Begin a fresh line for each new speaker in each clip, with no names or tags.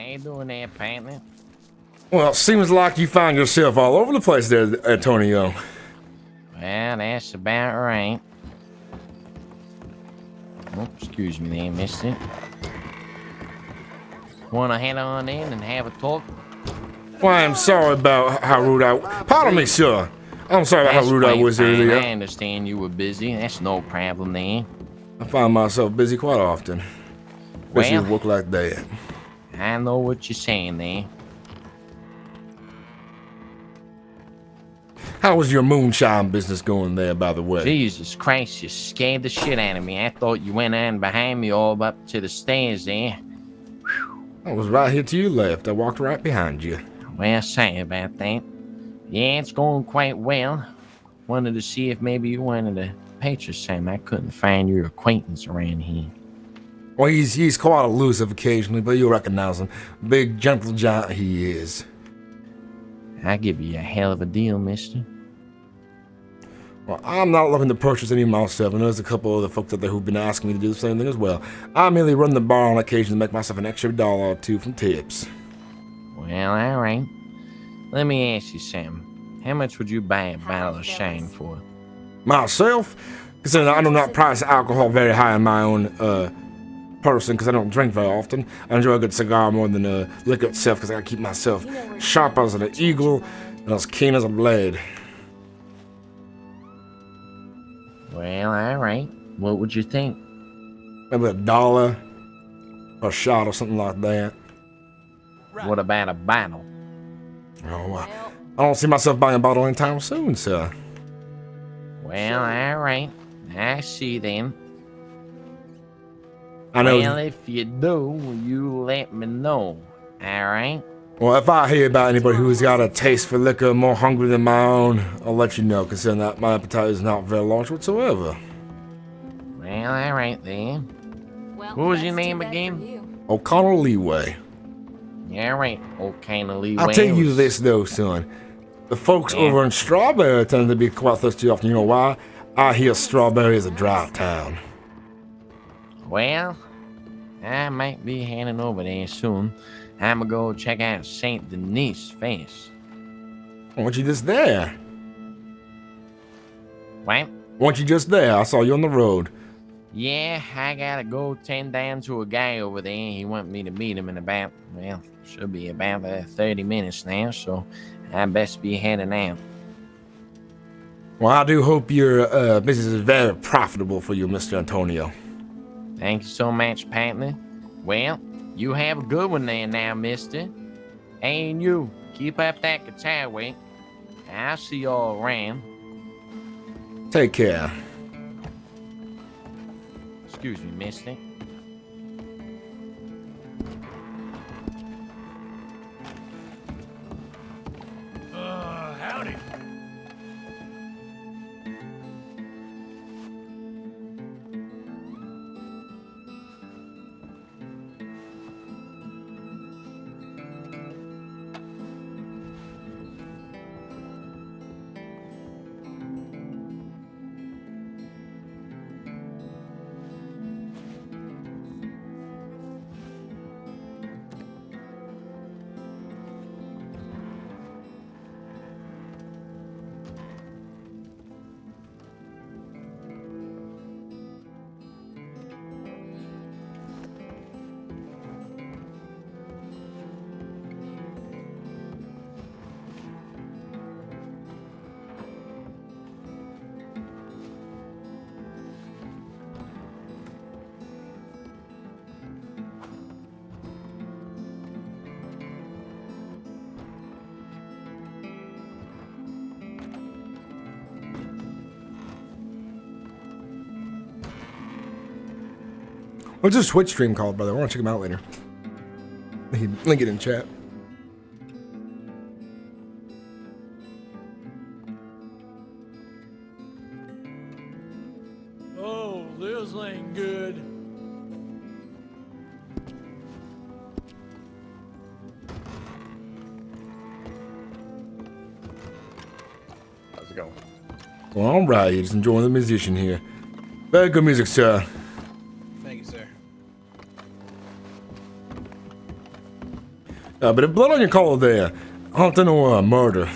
you doing there, partner?
Well, it seems like you find yourself all over the place there, Antonio.
Well, that's about right. Oh, excuse me there, mister. Wanna head on in and have a talk?
Well, I'm sorry about how rude Pardon me, sir. I'm sorry about how rude I was earlier.
I understand you were busy. That's no problem there.
I find myself busy quite often. Especially with work like that.
I know what you're saying there.
How was your moonshine business going there, by the way?
Jesus Christ, you scared the shit out of me. I thought you went on behind me all up to the stairs there.
Whew. I was right here to your left. I walked right behind you.
Well, sorry about that. Yeah, it's going quite well. Wanted to see if maybe you wanted to purchase some. I couldn't find your acquaintance around here.
Well, he's quite elusive occasionally, but you'll recognize him. Big, gentle giant he is.
I'll give you a hell of a deal, mister.
Well, I'm not looking to purchase any myself, and there's a couple other folks out there who've been asking me to do the same thing as well. I merely run the bar on occasion to make myself an extra $1 or $2 from tips.
Well, all right. Let me ask you, Sam. How much would you buy a bottle of shine for?
Myself? Considering I do not price alcohol very high in my own person, because I don't drink very often. I enjoy a good cigar more than liquor itself, because I gotta keep myself sharp as an eagle and as keen as a blade.
Well, all right. What would you think?
Maybe $1 or a shot or something like that.
What about a bottle?
Oh, I don't see myself buying a bottle anytime soon, sir.
Well, all right. I see then.
I know.
Well, if you do, you let me know. All right?
Well, if I hear about anybody who's got a taste for liquor more hungry than my own, I'll let you know, considering that my appetite is not very large whatsoever.
Well, all right then. What was your name again?
O'Connell Leeway.
Yeah, right. O'Connell Leeway.
I'll tell you this, though, son. The folks over in Strawberry tend to be quite thirsty often. You know why? I hear Strawberry is a dry town.
Well, I might be heading over there soon. I'm gonna go check out St. Denis first.
Weren't you just there?
What?
Weren't you just there? I saw you on the road.
Yeah, I gotta go tend down to a guy over there. He want me to meet him in about, well, should be about 30 minutes now, so I best be heading out.
Well, I do hope your business is very profitable for you, Mr. Antonio.
Thank you so much, partner. Well, you have a good one there now, mister. And you, keep up that guitar work. I'll see you all around.
Take care.
Excuse me, mister.
Howdy.
What's this Twitch stream called, brother? I want to check him out later. Link it in chat.
Oh, this ain't good.
How's it going?
Well, all right, just enjoying the musician here. Very good music, sir.
Thank you, sir.
But if blood on your collar there, hunting or murder?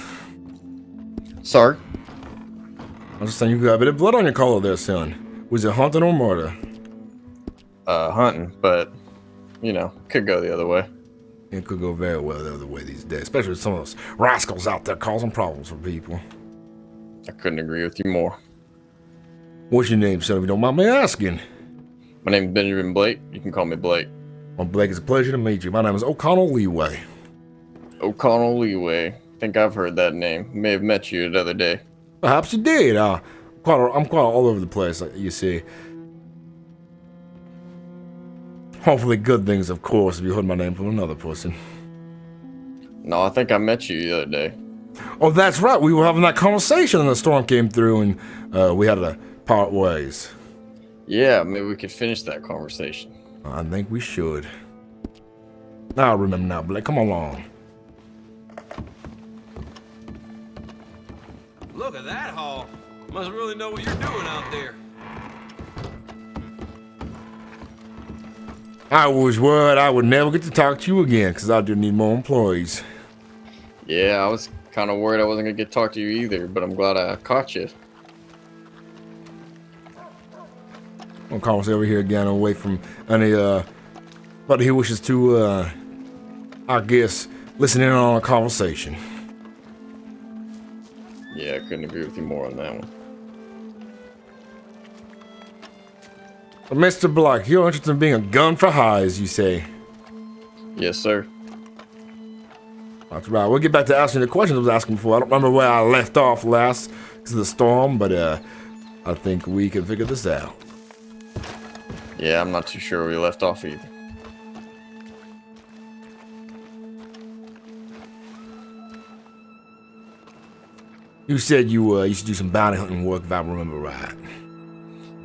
Sorry.
I was just saying you got a bit of blood on your collar there, son. Was it hunting or murder?
Hunting, but, you know, could go the other way.
It could go very well the other way these days, especially with some of those rascals out there causing problems for people.
I couldn't agree with you more.
What's your name, son, if you don't mind me asking?
My name's Benjamin Blake. You can call me Blake.
Well, Blake, it's a pleasure to meet you. My name is O'Connell Leeway.
O'Connell Leeway. Think I've heard that name. May have met you the other day.
Perhaps you did. I'm quite all over the place, like you see. Hopefully good things, of course, if you heard my name from another person.
No, I think I met you the other day.
Oh, that's right. We were having that conversation and the storm came through and we had to part ways.
Yeah, maybe we could finish that conversation.
I think we should. I remember now, Blake. Come along.
Look at that haul. Must really know what you're doing out there.
I was worried I would never get to talk to you again because I do need more employees.
Yeah, I was kind of worried I wasn't going to get to talk to you either, but I'm glad I caught you.
I'll call us over here again away from any, but he wishes to, I guess, listen in on a conversation.
Yeah, I couldn't agree with you more on that one.
Mr. Black, you're interested in being a gun for hire, as you say.
Yes, sir.
That's right. We'll get back to asking the questions I was asking before. I don't remember where I left off last because of the storm, but I think we can figure this out.
Yeah, I'm not too sure where we left off either.
You said you used to do some bounty hunting work, if I remember right.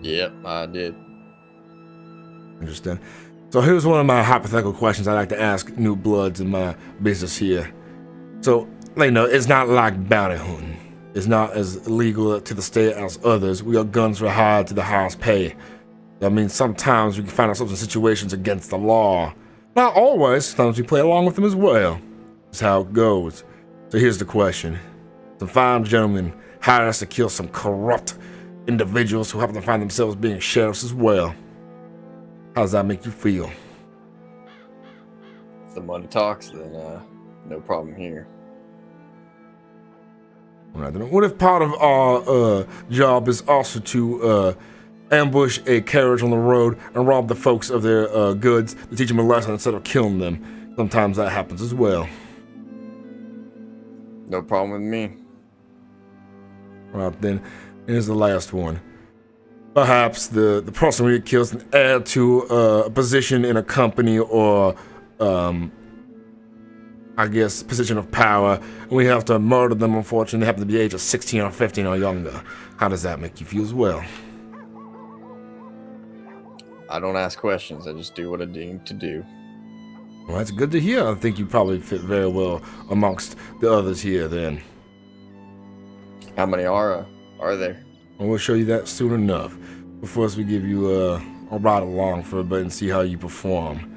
Yep, I did.
Understand. So here's one of my hypothetical questions I like to ask new bloods in my business here. So, you know, it's not like bounty hunting. It's not as illegal to the state as others. We got guns for hire to the highest pay. That means sometimes we can find ourselves in situations against the law. Not always. Sometimes we play along with them as well. That's how it goes. So here's the question. Some fine gentlemen hired us to kill some corrupt individuals who happen to find themselves being sheriffs as well. How does that make you feel?
If the money talks, then no problem here.
Right, then what if part of our job is also to ambush a carriage on the road and rob the folks of their goods to teach them a lesson instead of killing them? Sometimes that happens as well.
No problem with me.
Right then, here's the last one. Perhaps the person we kills can add to a position in a company or, I guess, position of power, and we have to murder them, unfortunately. They happen to be age of 16 or 15 or younger. How does that make you feel as well?
I don't ask questions. I just do what I deem to do.
Well, that's good to hear. I think you probably fit very well amongst the others here then.
How many are there?
Well, we'll show you that soon enough. But first, we give you a ride along for a bit and see how you perform.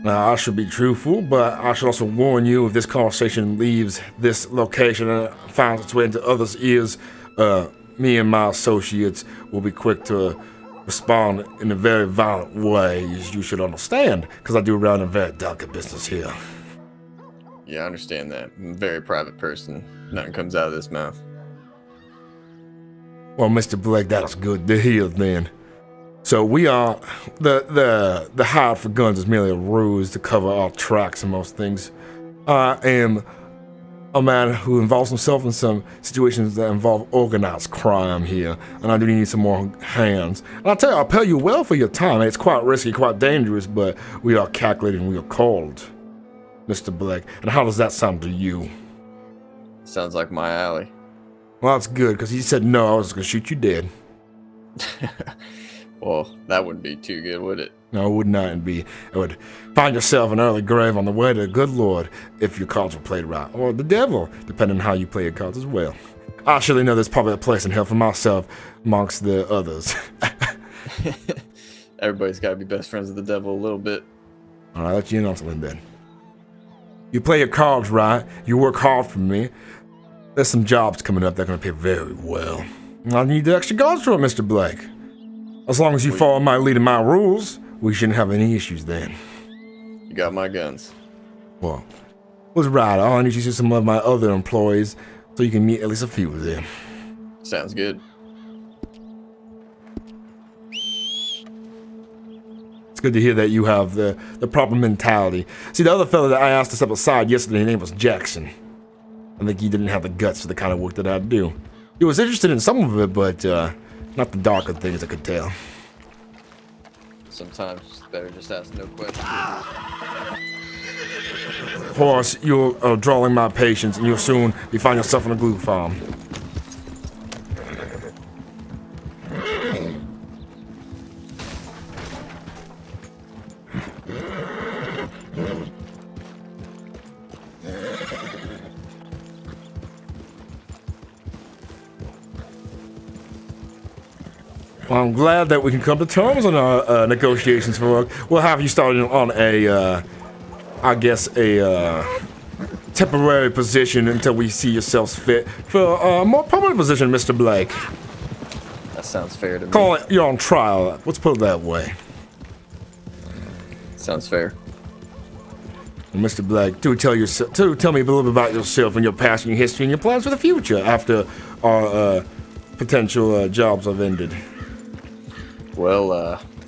Now, I should be truthful, but I should also warn you if this conversation leaves this location and finds its way into others' ears, me and my associates will be quick to respond in a very violent way, as you should understand, because I do run a very delicate business here.
Yeah, I understand that. I'm a very private person. Nothing comes out of this mouth.
Well, Mr. Blake, that is good to hear then. So we are, the hire for guns is merely a ruse to cover our tracks and most things. I am a man who involves himself in some situations that involve organized crime here, and I do need some more hands. And I'll tell you, I'll pay you well for your time. It's quite risky, quite dangerous, but we are calculated and we are cold, Mr. Blake. And how does that sound to you?
Sounds like my alley.
Well, that's good, because he said no, I was going to shoot you dead.
Well, that wouldn't be too good, would it?
No, it would not be. It would find yourself an early grave on the way to the good Lord if your cards were played right. Or the devil, depending on how you play your cards as well. I surely know there's probably a place in hell for myself amongst the others.
Everybody's got to be best friends with the devil a little bit.
All right, that's your announcement then. You play your cards right, you work hard for me. There's some jobs coming up that are gonna pay very well. I need the extra guards for it, Mr. Blake. As long as you follow my lead and my rules, we shouldn't have any issues then.
You got my guns.
Well, was right. I'll introduce you to some of my other employees so you can meet at least a few of them.
Sounds good.
It's good to hear that you have the proper mentality. See, the other fellow that I asked to step aside yesterday, his name was Jackson. I think he didn't have the guts for the kind of work that I do. He was interested in some of it, but not the darker things I could tell.
Sometimes it's better just ask no questions.
Of course, you're drawing my patience, and you'll soon be finding yourself on a glue farm. Well, I'm glad that we can come to terms on our negotiations for work. We'll have you started on a, I guess, a temporary position until we see yourselves fit for a more permanent position, Mr. Blake.
That sounds fair to me.
Call it you're on trial. Let's put it that way.
Sounds fair.
And Mr. Blake, do tell me a little bit about yourself and your past and your history and your plans for the future after our potential jobs have ended.
Well,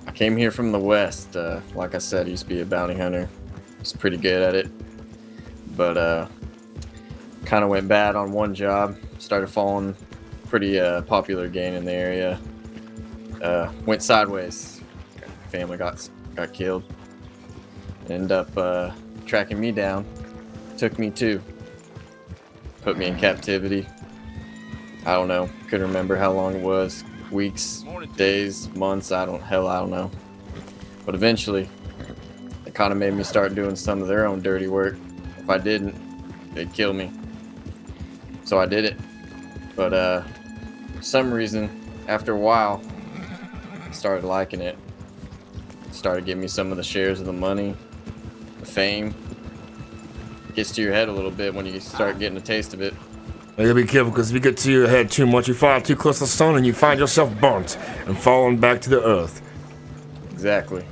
I came here from the West. Like I said, I used to be a bounty hunter. I was pretty good at it. But kind of went bad on one job. Started falling pretty popular gang in the area. Went sideways. Family got killed. Ended up tracking me down. Took me too. Put me in captivity. I don't know. Couldn't remember how long it was. Weeks, days, months, I don't know. But eventually, it kind of made me start doing some of their own dirty work. If I didn't, they'd kill me. So I did it. But for some reason, after a while, I started liking it. Started giving me some of the shares of the money, the fame. Gets to your head a little bit when you start getting a taste of it.
You gotta be careful, because if you get to your head too much, you fly too close to the sun and you find yourself burnt and falling back to the earth.
Exactly.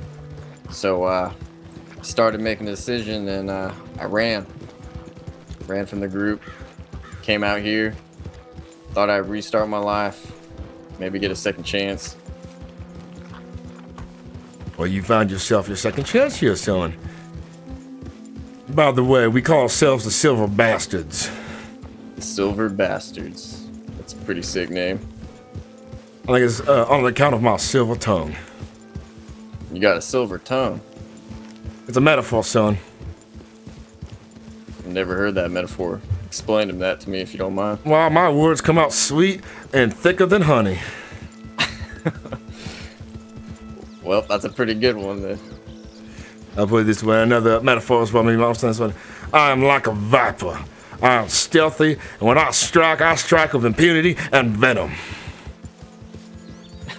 So started making a decision, and I ran from the group. Came out here, thought I'd restart my life, maybe get a second chance.
Well, you found yourself your second chance here, son. By the way, we call ourselves the Silver Bastards.
Silver Bastards. That's a pretty sick name.
I think it's on account of my silver tongue.
You got a silver tongue.
It's a metaphor, son.
I've never heard that metaphor. Explain that to me if you don't mind.
Well, my words come out sweet and thicker than honey.
Well, that's a pretty good one then.
I'll put it this way. Another metaphor is what I mean. I am like a viper. I am stealthy, and when I strike with impunity and venom.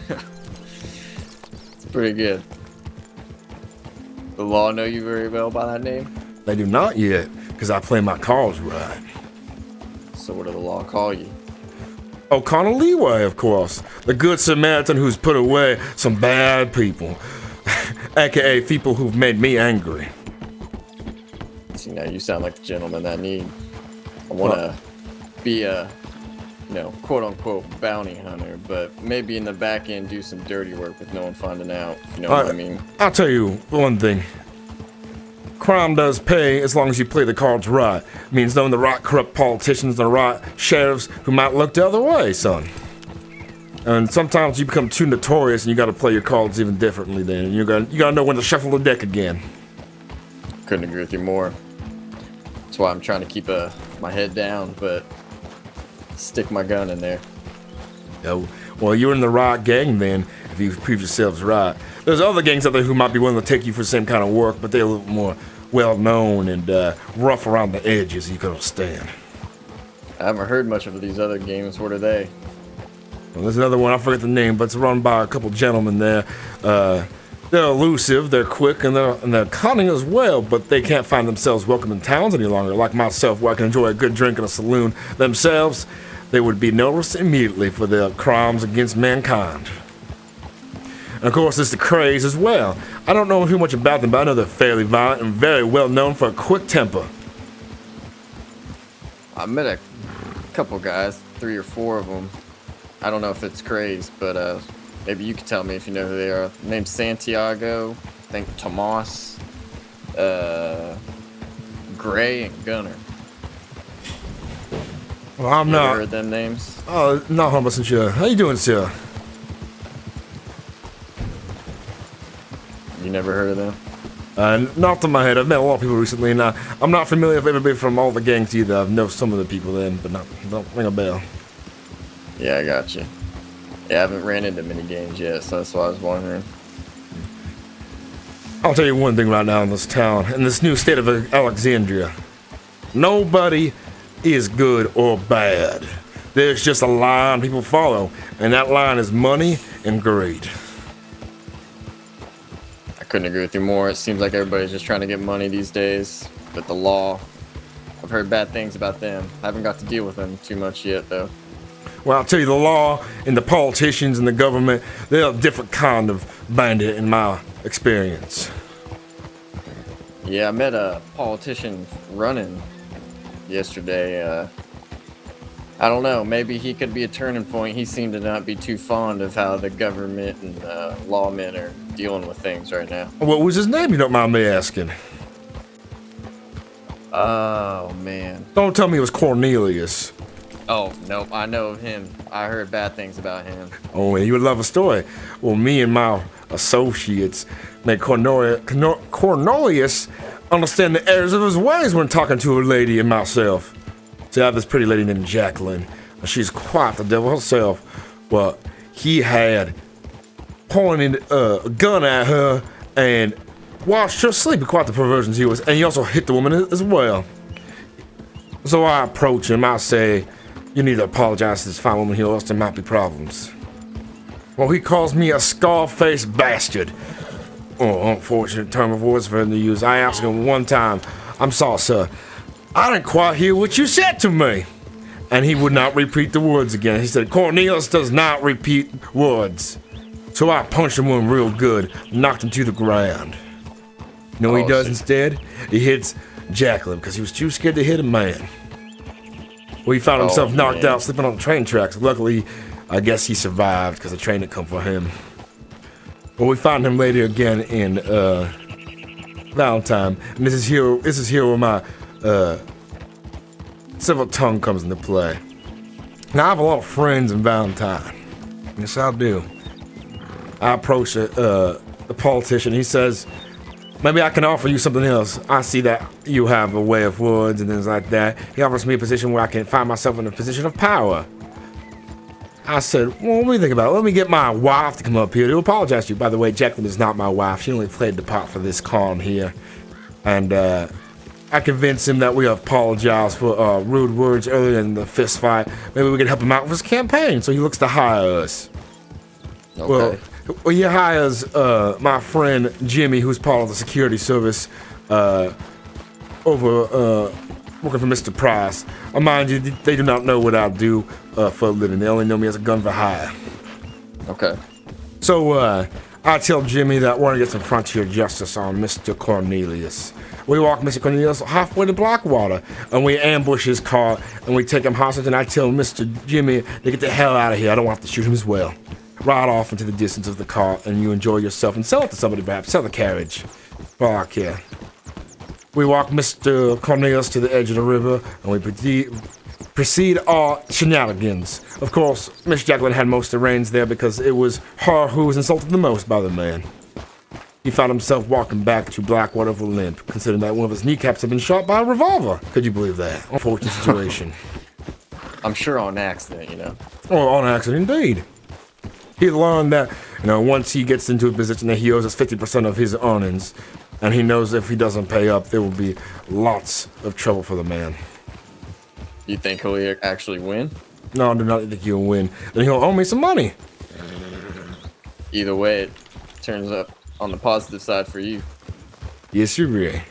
It's pretty good. The law know you very well by that name?
They do not yet, because I play my cards right.
So what do the law call you?
O'Connor Leeway, of course. The good Samaritan who's put away some bad people. AKA people who've made me angry.
See, now you sound like the gentleman that need. I want to be a, quote-unquote bounty hunter, but maybe in the back end do some dirty work with no one finding out, if you know what I mean.
I'll tell you one thing. Crime does pay as long as you play the cards right. It means knowing the right corrupt politicians and the right sheriffs who might look the other way, son. And sometimes you become too notorious and you gotta play your cards even differently then. You gotta know when to shuffle the deck again.
Couldn't agree with you more. That's why I'm trying to keep my head down, but stick my gun in there.
Oh, well, you're in the right gang then, if you prove yourselves right. There's other gangs out there who might be willing to take you for the same kind of work, but they're a little more well-known and rough around the edges, you can understand.
I haven't heard much of these other games. What are they?
Well, there's another one, I forget the name, but it's run by a couple gentlemen there. They're elusive, they're quick, and they're cunning as well, but they can't find themselves welcome in towns any longer. Like myself, where I can enjoy a good drink in a saloon themselves, they would be noticed immediately for their crimes against mankind. And of course, it's the craze as well. I don't know too much about them, but I know they're fairly violent and very well known for a quick temper.
I met a couple guys, 3 or 4 of them. I don't know if it's craze, but maybe you can tell me if you know who they are. Named Santiago, I think Tomas, Gray, and Gunner.
Well, I'm
You
not.
ever heard them names?
Oh, not 100% sure. How you doing, sir?
You never heard of them?
Not to my head. I've met a lot of people recently, and I'm not familiar with everybody from all the gangs either. I've known some of the people then, but don't ring a bell.
Yeah, I got you. Yeah, I haven't ran into many games yet, so that's why I was wondering.
I'll tell you one thing right now in this town, in this new state of Alexandria. Nobody is good or bad. There's just a line people follow, and that line is money and greed.
I couldn't agree with you more. It seems like everybody's just trying to get money these days. But the law, I've heard bad things about them. I haven't got to deal with them too much yet, though.
Well, I'll tell you, the law and the politicians and the government, they're a different kind of bandit in my experience.
Yeah, I met a politician running yesterday. I don't know, maybe he could be a turning point. He seemed to not be too fond of how the government and lawmen are dealing with things right now.
What was his name, you don't mind me asking?
Oh, man.
Don't tell me it was Cornelius.
Oh, nope, I know of him. I heard bad things about him.
Oh, and you would love a story. Well, me and my associates made Cornelius understand the errors of his ways when talking to a lady and myself. See, I have this pretty lady named Jacqueline. She's quite the devil herself. Well, he had pointed a gun at her and watched her sleep. Quite the perversion he was. And he also hit the woman as well. So I approach him. I say, you need to apologize to this fine woman here, or else there might be problems. Well, he calls me a scar-faced bastard. Oh, unfortunate term of words for him to use. I asked him one time, I'm sorry, sir. I didn't quite hear what you said to me. And he would not repeat the words again. He said, Cornelius does not repeat words. So I punched him one real good, knocked him to the ground. You know what he does instead? He hits Jacqueline because he was too scared to hit a man. Well, he found himself knocked out, sleeping on the train tracks. Luckily, I guess he survived because the train had come for him. Well, we found him later again in Valentine. And this is here where my civil tongue comes into play. Now, I have a lot of friends in Valentine. Yes, I do. I approach the politician. He says, maybe I can offer you something else. I see that you have a way of words and things like that. He offers me a position where I can find myself in a position of power. I said, well, what do you think about it? Let me get my wife to come up here to apologize to you. By the way, Jacqueline is not my wife. She only played the part for this con here. And I convinced him that we apologized for rude words earlier in the fist fight. Maybe we could help him out with his campaign, so he looks to hire us.
Okay.
Well, he hires my friend Jimmy, who's part of the security service over working for Mr. Price. Mind you, they do not know what I do for a living. They only know me as a gun for hire.
Okay.
So I tell Jimmy that we're gonna get some frontier justice on Mr. Cornelius. We walk Mr. Cornelius halfway to Blackwater, and we ambush his car, and we take him hostage, and I tell Mr. Jimmy to get the hell out of here. I don't want to shoot him as well. Ride off into the distance of the car, and you enjoy yourself, and sell it to somebody perhaps. Sell the carriage. Well, I care. We walk Mr. Cornelius to the edge of the river, and we proceed our shenanigans. Of course, Miss Jacqueline had most of the reins there because it was her who was insulted the most by the man. He found himself walking back to Blackwater with a limp, considering that one of his kneecaps had been shot by a revolver. Could you believe that? Unfortunate situation.
I'm sure on accident, you know.
Oh, on accident, indeed. He learned that, once he gets into a position that he owes us 50% of his earnings, and he knows if he doesn't pay up, there will be lots of trouble for the man.
You think he'll actually win?
No, I do not think he'll win. Then he'll owe me some money.
Either way, it turns up on the positive side for you.
Yes, you're right.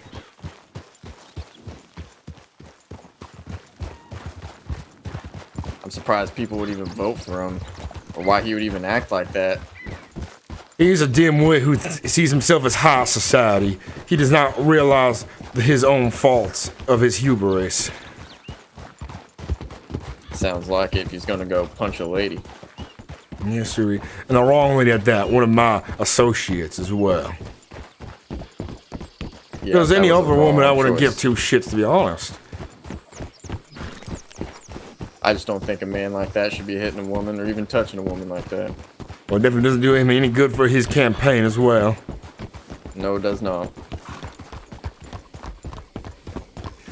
I'm surprised people would even vote for him, or why he would even act like that.
He's a dimwit who sees himself as high society. He does not realize his own faults of his hubris.
Sounds like it if he's gonna go punch a lady.
Yes, sir. And a wrong lady at that. One of my associates as well. If
Yeah,
there was
that
any
was a
other woman, I
wrong
wouldn't give
choice.
two shits, to be honest.
I just don't think a man like that should be hitting a woman or even touching a woman like that.
Well, it definitely doesn't do him any good for his campaign as well.
No, it does not.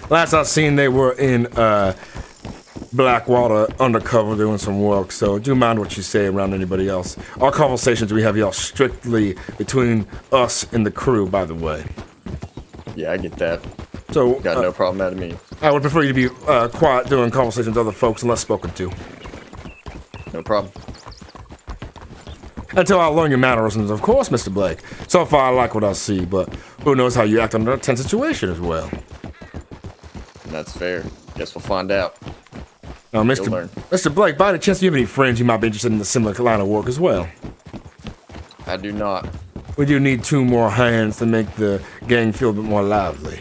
Last I seen, they were in Blackwater undercover doing some work, so do mind what you say around anybody else. Our conversations we have here are strictly between us and the crew, by the way.
Yeah, I get that.
So,
Got no problem out of me.
I would prefer you to be quiet doing conversations with other folks unless spoken to.
No problem.
Until I learn your mannerisms, of course, Mr. Blake. So far, I like what I see, but who knows how you act under a tense situation as well.
And that's fair. Guess we'll find out.
Now,
You'll learn.
Mr. Blake, by any chance, do you have any friends you might be interested in the similar line of work as well?
I do not.
We do need 2 more hands to make the gang feel a bit more lively.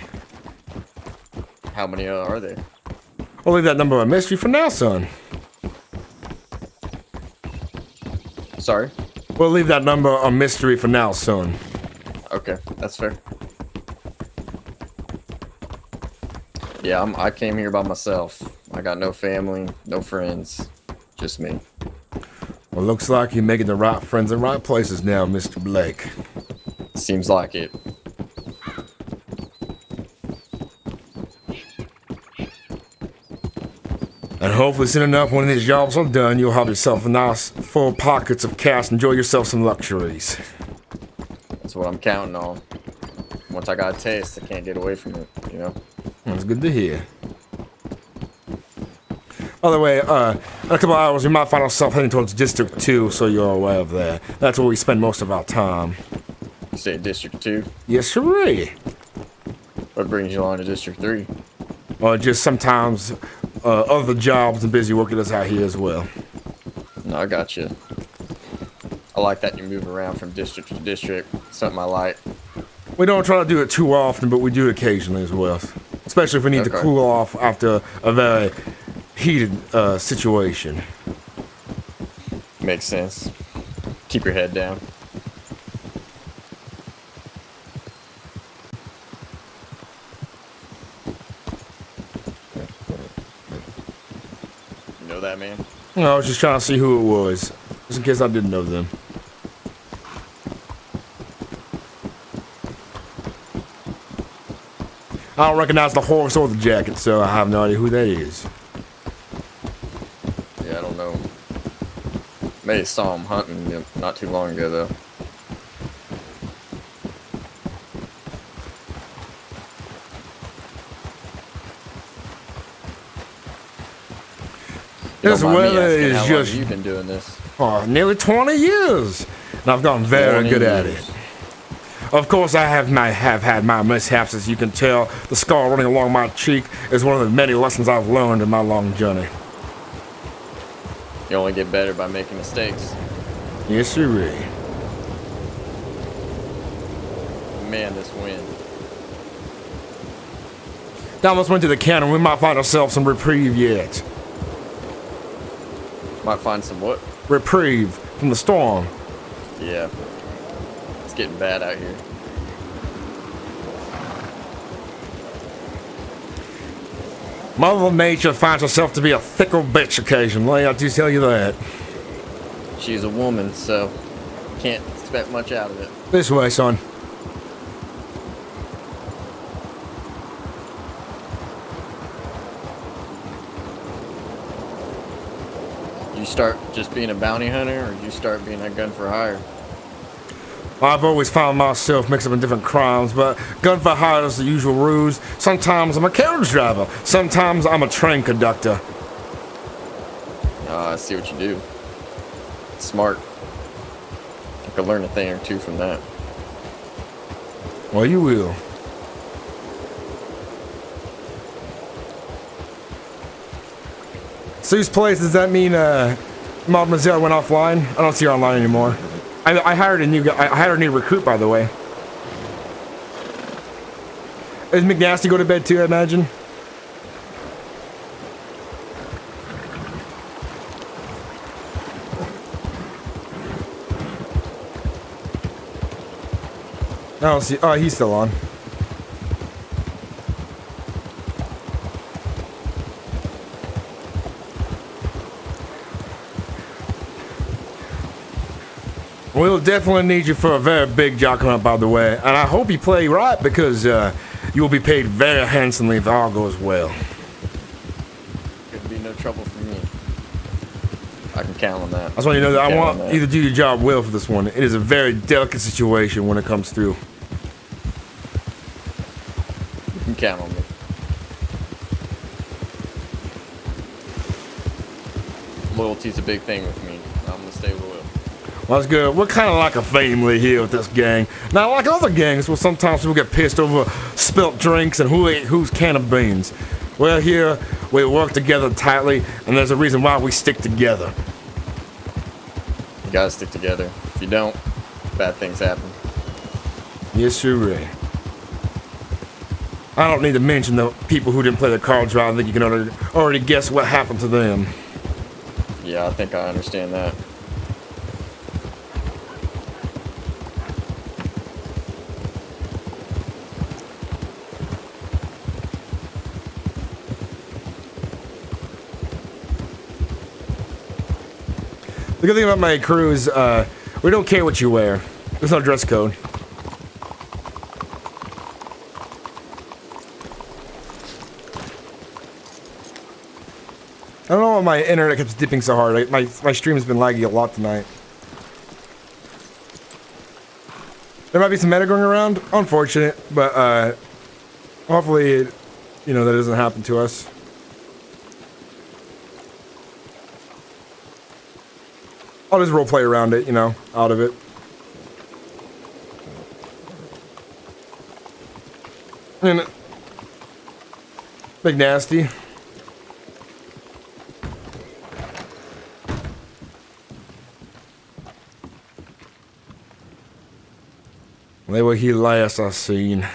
How many are there?
We'll leave that number a mystery for now, son.
Sorry?
We'll leave that number a mystery for now, son.
Okay, that's fair. Yeah, I came here by myself. I got no family, no friends, just me.
Well, looks like you're making the right friends in right places now, Mr. Blake.
Seems like it.
And hopefully soon enough, when these jobs are done, you'll have yourself a nice full pockets of cash and enjoy yourself some luxuries.
That's what I'm counting on. Once I got a taste, I can't get away from it, you know?
That's good to hear. By the way, in a couple hours, we might find ourselves heading towards District 2, so you're aware of that. That's where we spend most of our time.
You say District 2?
Yes, sirree.
What brings you on to District 3?
Or just sometimes other jobs and busy work that's out here as well.
No, I got you. I like that you move around from district to district. Something I like.
We don't try to do it too often, but we do it occasionally as well. Especially if we need to
Okay.
cool off after a very heated situation.
Makes sense. Keep your head down. You know that man?
No, I was just trying to see who it was, just in case I didn't know them. I don't recognize the horse or the jacket, so I have no idea who that is.
Yeah, I don't know. May have saw him hunting not too long ago though.
This
Don't mind me
weather
asking,
is
how long
just
have you been doing this?
nearly 20 years, and I've gotten very
20
good at
years.
it. Of course, I have had my mishaps, as you can tell. The scar running along my cheek is one of the many lessons I've learned in my long journey.
You only get better by making mistakes.
Yes, sirree.
Man, this wind.
Down this way to the cannon, we might find ourselves some reprieve yet.
Might find some what?
Reprieve from the storm.
Yeah. It's getting bad out here.
Mother Nature finds herself to be a fickle bitch occasionally, I do tell you that.
She's a woman, so can't expect much out of it.
This way, son.
You start just being a bounty hunter, or you start being a gun for hire?
I've always found myself mixed up in different crimes, but gun for hire is the usual ruse. Sometimes I'm a carriage driver. Sometimes I'm a train conductor.
I see what you do. Smart. I could learn a thing or two from that.
Well, you will. Sue's place, does that mean Mademoiselle went offline? I don't see her online anymore. I hired a new guy. I hired a new recruit, by the way. Is McNasty go to bed too, I imagine? I don't see. Oh, he's still on. We'll definitely need you for a very big job coming up, by the way. And I hope you play right because you will be paid very handsomely if all goes well.
Could be no trouble for me. I can count on that.
I just want you to know that I want you to do your job well for this one. It is a very delicate situation when it comes through.
You can count on me. Loyalty's a big thing with me. I'm gonna stay loyal.
Well, that's good. We're kind of like a family here with this gang. Now, like other gangs, well, sometimes people get pissed over spilt drinks and who ate whose can of beans. Well, here, we work together tightly, and there's a reason why we stick together.
You gotta stick together. If you don't, bad things happen.
Yes, sir. I don't need to mention the people who didn't play their cards right. I think you can already guess what happened to them.
Yeah, I think I understand that.
The good thing about my crew is we don't care what you wear. There's no dress code. I don't know why my internet keeps dipping so hard. My stream has been laggy a lot tonight. There might be some meta going around. Unfortunate, but hopefully, you know, that doesn't happen to us. I'll just roleplay around it, you know, out of it. And big nasty. They were here last I seen.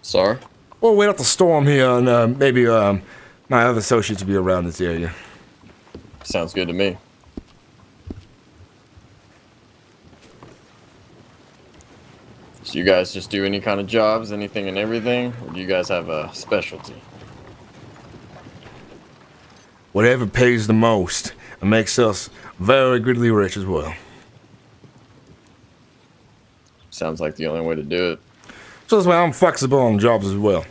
Sorry?
We'll wait out the storm here, and maybe my other associates will be around this area.
Sounds good to me. So you guys just do any kind of jobs, anything and everything? Or do you guys have a specialty?
Whatever pays the most and makes us very goodly rich as well.
Sounds like the only way to do it.
So that's why I'm flexible on jobs as well.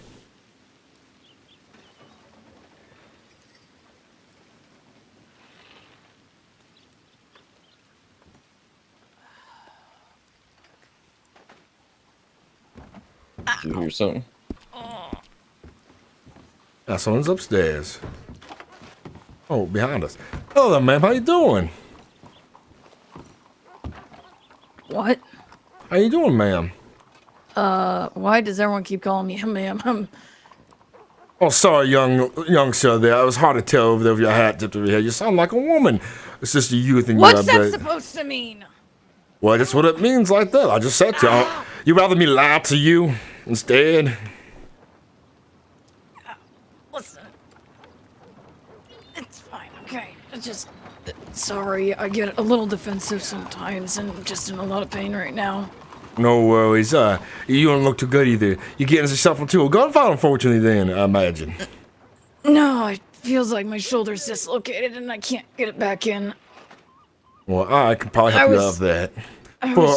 Did you hear something?
Now someone's upstairs. Oh, behind us. Hello there, ma'am. How you doing?
What?
How you doing, ma'am?
Why does everyone keep calling me a ma'am?
Oh, sorry, young sir there. It was hard to tell over there with your hat tipped over your head. You sound like a woman. It's just the youth in you.
What's that supposed to mean?
Well, that's what it means like that. I just said to you. You rather me lie to you instead?
Listen. It's fine, okay? Sorry, I get a little defensive sometimes and I'm just in a lot of pain right now.
No worries. You don't look too good either. You're getting yourself into a gunfight, unfortunately, then, I imagine.
No, it feels like my shoulder's dislocated and I can't get it back in.
Well, I could probably help you out of that.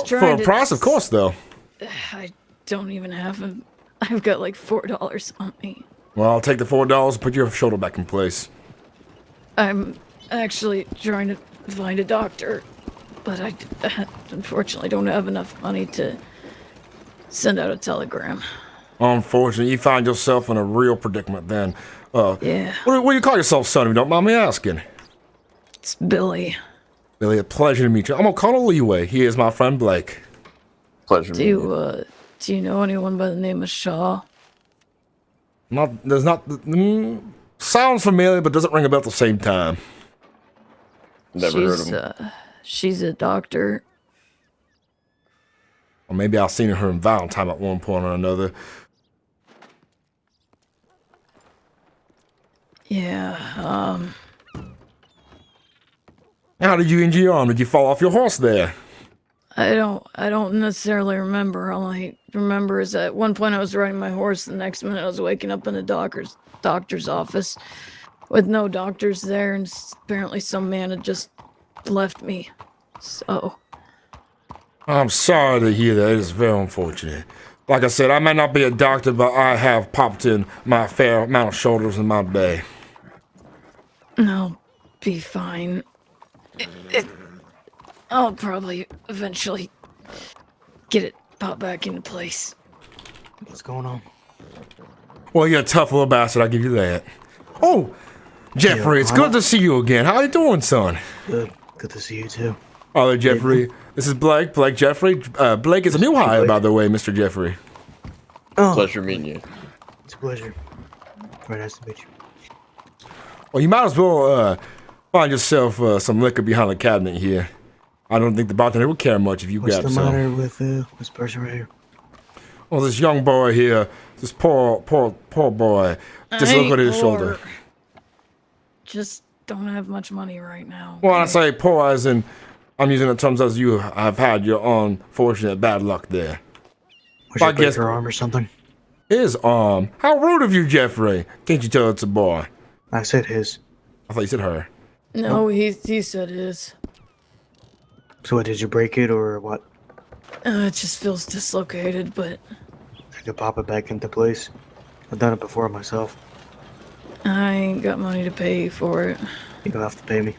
For a price, of course, though.
I don't even have a... I've got like $4 on me.
Well, I'll take the $4 and put your shoulder back in place.
I'm actually trying to find a doctor, but I unfortunately don't have enough money to send out a telegram.
Unfortunately, you find yourself in a real predicament then.
Yeah.
What do you call yourself, son, if you don't mind me asking?
It's Billy.
Billy, a pleasure to meet you. I'm gonna call Leeway. He is my friend Blake.
Pleasure
Do
meeting
you,
you.
do you know anyone by the name of Shaw?
Sounds familiar, but doesn't ring a bell at the same time.
Never heard of him.
She's a doctor.
Or maybe I've seen her in Valentine at one point or another.
Yeah,
How did you injure your arm? Did you fall off your horse there?
I don't necessarily remember. All I remember is that at one point I was riding my horse, the next minute I was waking up in a doctor's office with no doctors there, and apparently some man had just left me. So,
I'm sorry to hear that. It's very unfortunate. Like I said, I may not be a doctor, but I have popped in my fair amount of shoulders in my day.
I'll be fine. I'll probably eventually get it popped back into place.
What's going on?
Well, you're a tough little bastard, I'll give you that. Oh, Jeffrey, it's good to see you again. How you doing, son?
Good. Good to see you too.
Oh, Jeffrey. This is Blake. Blake Jeffrey. Blake is a new hire, by the way, Mr. Jeffrey.
Oh,
Pleasure meeting you.
it's a pleasure. Very nice to meet you.
Well, you might as well find yourself some liquor behind the cabinet here. I don't think the bartender would care much if you
What's
got
the
some.
matter with this person right here?
Well, this young boy here, this poor boy, just look at his shoulder.
Poor. Just don't have much money right now.
Well, I say poor as in, I'm using the terms as you have had your unfortunate bad luck there.
Was
I
you break
guess-
your arm or something?
His arm. How rude of you, Jeffrey. Can't you tell it's a boy?
I said his.
I thought you said her.
No, he said his.
So what, did you break it or what?
It just feels dislocated, but
I could pop it back into place. I've done it before myself.
I ain't got money to pay you for it.
You don't have to pay me.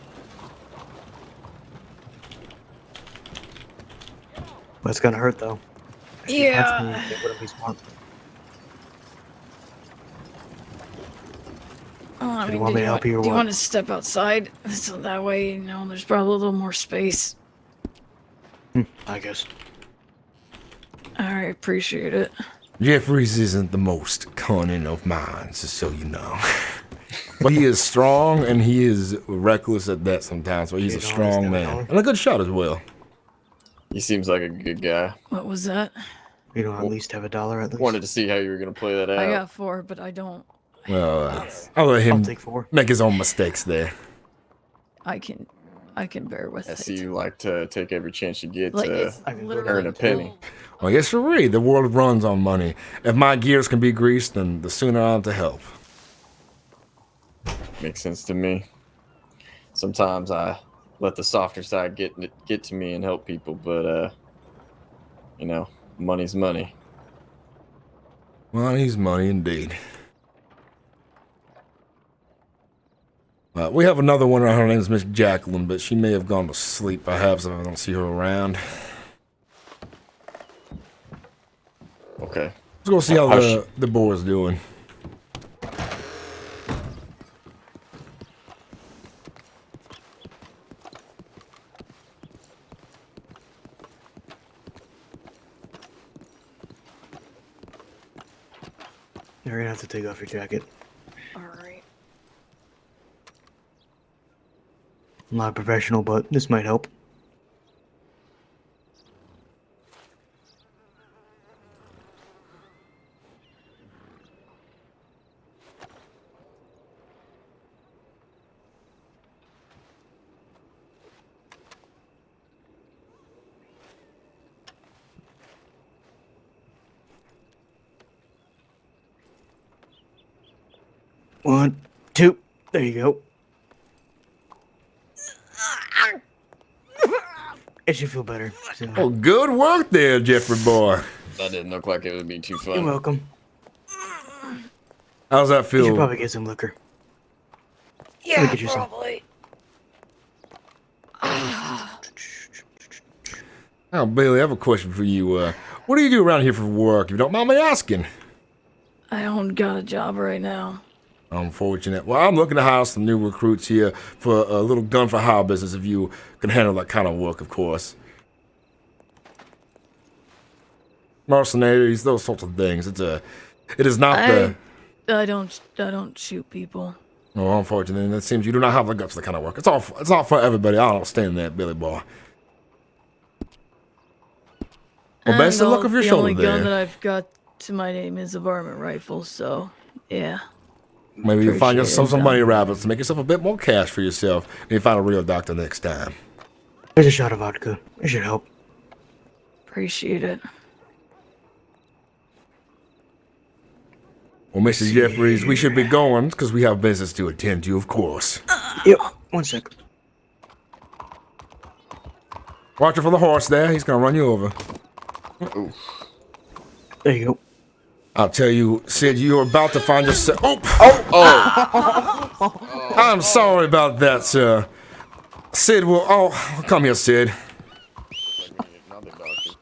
But it's gonna hurt though. If you punch me,
Yeah.
it wouldn't be smart.
I
you
mean,
want me to help you or
do you
what?
want to step outside? So that way, there's probably a little more space.
I guess.
I appreciate it.
Jeffries isn't the most cunning of minds, just so you know. But he is strong and he is reckless at that sometimes, but he's a
$8
strong
never
man.
know.
And a good shot as well.
He seems like a good guy.
What was that?
You don't at least have $1 at least.
Wanted to see how you were gonna play that out.
I got 4, but I don't.
Well, I'll let him
I'll take 4.
make his own mistakes there.
I can bear with
I
it.
see you like to take every chance you get
Like
to
it's
I can go
literally
earn a penny.
Well, yes, for real. The world runs on money. If my gears can be greased, then the sooner I'm to help.
Makes sense to me. Sometimes I let the softer side get to me and help people, but money's money.
Money's money indeed. We have another one. Her name is Miss Jacqueline, but she may have gone to sleep, perhaps, if I don't see her around.
Okay.
Let's go see how
How's
the boy's doing.
You're gonna have to take off your jacket.
Alright.
I'm not a professional, but this might help. One, two. There you go. It should feel better. So.
Oh, good work there, Jeffrey boy.
That didn't look like it would be too
You're
fun.
welcome.
How's that
You should
feel?
probably get some liquor.
Yeah,
get you some.
probably.
Oh, Bailey, I have a question for you. What do you do around here for work, if you don't mind me asking?
I don't got a job right now.
Unfortunate. Well, I'm looking to hire some new recruits here for a little gun for hire business if you can handle that kind of work, of course. mercenaries, those sorts of things. It is not the.
I don't shoot people.
No, unfortunately, it seems you do not have the guts for that kind of work. It's all for everybody. I don't understand that, Billy boy. Well, best of luck with your
The
shoulder
only gun that
there.
I've got to my name is a varmint rifle, so yeah.
Maybe you'll find
Appreciate
yourself
it,
some
John.
money rabbits to make yourself a bit more cash for yourself. And you find a real doctor next time.
Here's a shot of vodka. It should help.
Appreciate it.
Well, Mrs. Jeffries, we should be going because we have business to attend to, of course.
Yep. 1 sec.
Watch out for the horse there. He's going to run you over.
Oof.
There you go.
I'll tell you, Sid, you're about to find yourself. Oh!
Oh!
I'm sorry about that, sir. Sid will. Oh, come here, Sid.
Like we need another doctor.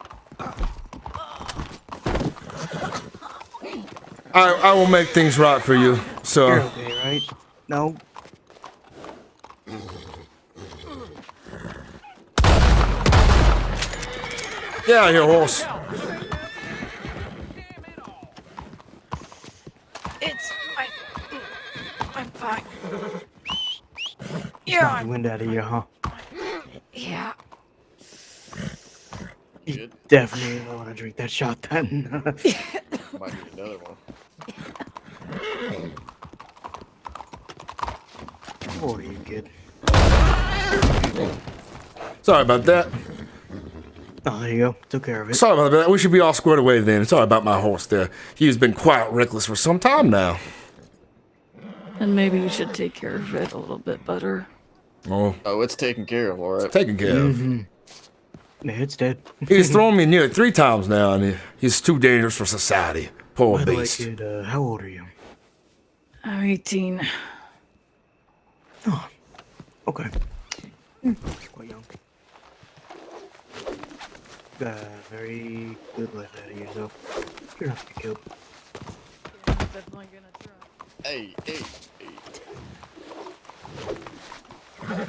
I will make things right for you,
You're
sir.
okay, right? No.
Yeah, here, horse.
It's I'm fine.
Knock
Yeah,
the wind out of you, huh?
yeah.
Good.
Definitely don't want to drink that shot then.
Might need another one.
Poor you, kid.
Sorry about that.
Oh, there you go. Took care of it.
Sorry about that. We should be all squared away then. Sorry about my horse there. He's been quite reckless for some time now.
And maybe you should take care of it a little bit better.
Oh,
Oh, it's taken care of, alright.
taken care of.
Yeah, it's dead.
He's thrown me nearly 3 times now, and he's too dangerous for society. Poor
By the way,
beast.
kid, how old are you?
I'm 18.
Oh, okay. Quite young. Got a very good life ahead of you, so you're not to be killed.
Definitely gonna try.
Hey, hey, hey.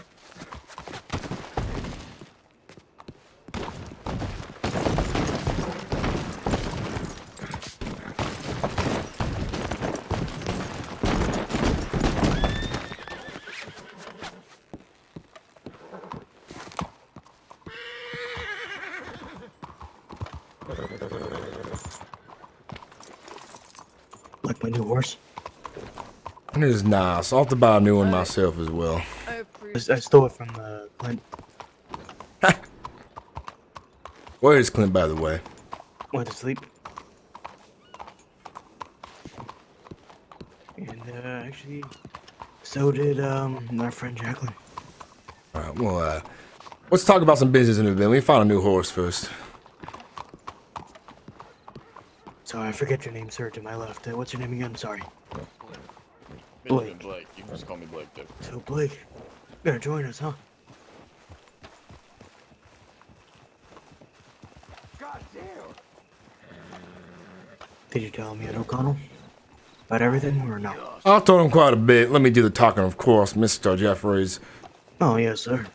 Like my new horse.
It is nice. I'll have to buy a new one myself as well.
I appreciate
I stole it from Clint.
Where is Clint, by the way?
Went to sleep. And actually, so did our friend Jacqueline.
All right, well, let's talk about some business in a bit. Let me find a new horse first.
Sorry, I forget your name, sir, to my left. What's your name again? Sorry.
Benjamin Blake. You can just call me Blake, though.
So, Blake, you're gonna join us, huh? Did you tell him yet, O'Connell? About everything, or no?
I've told him quite a bit. Let me do the talking, of course, Mr. Jeffries.
Oh, yes, sir.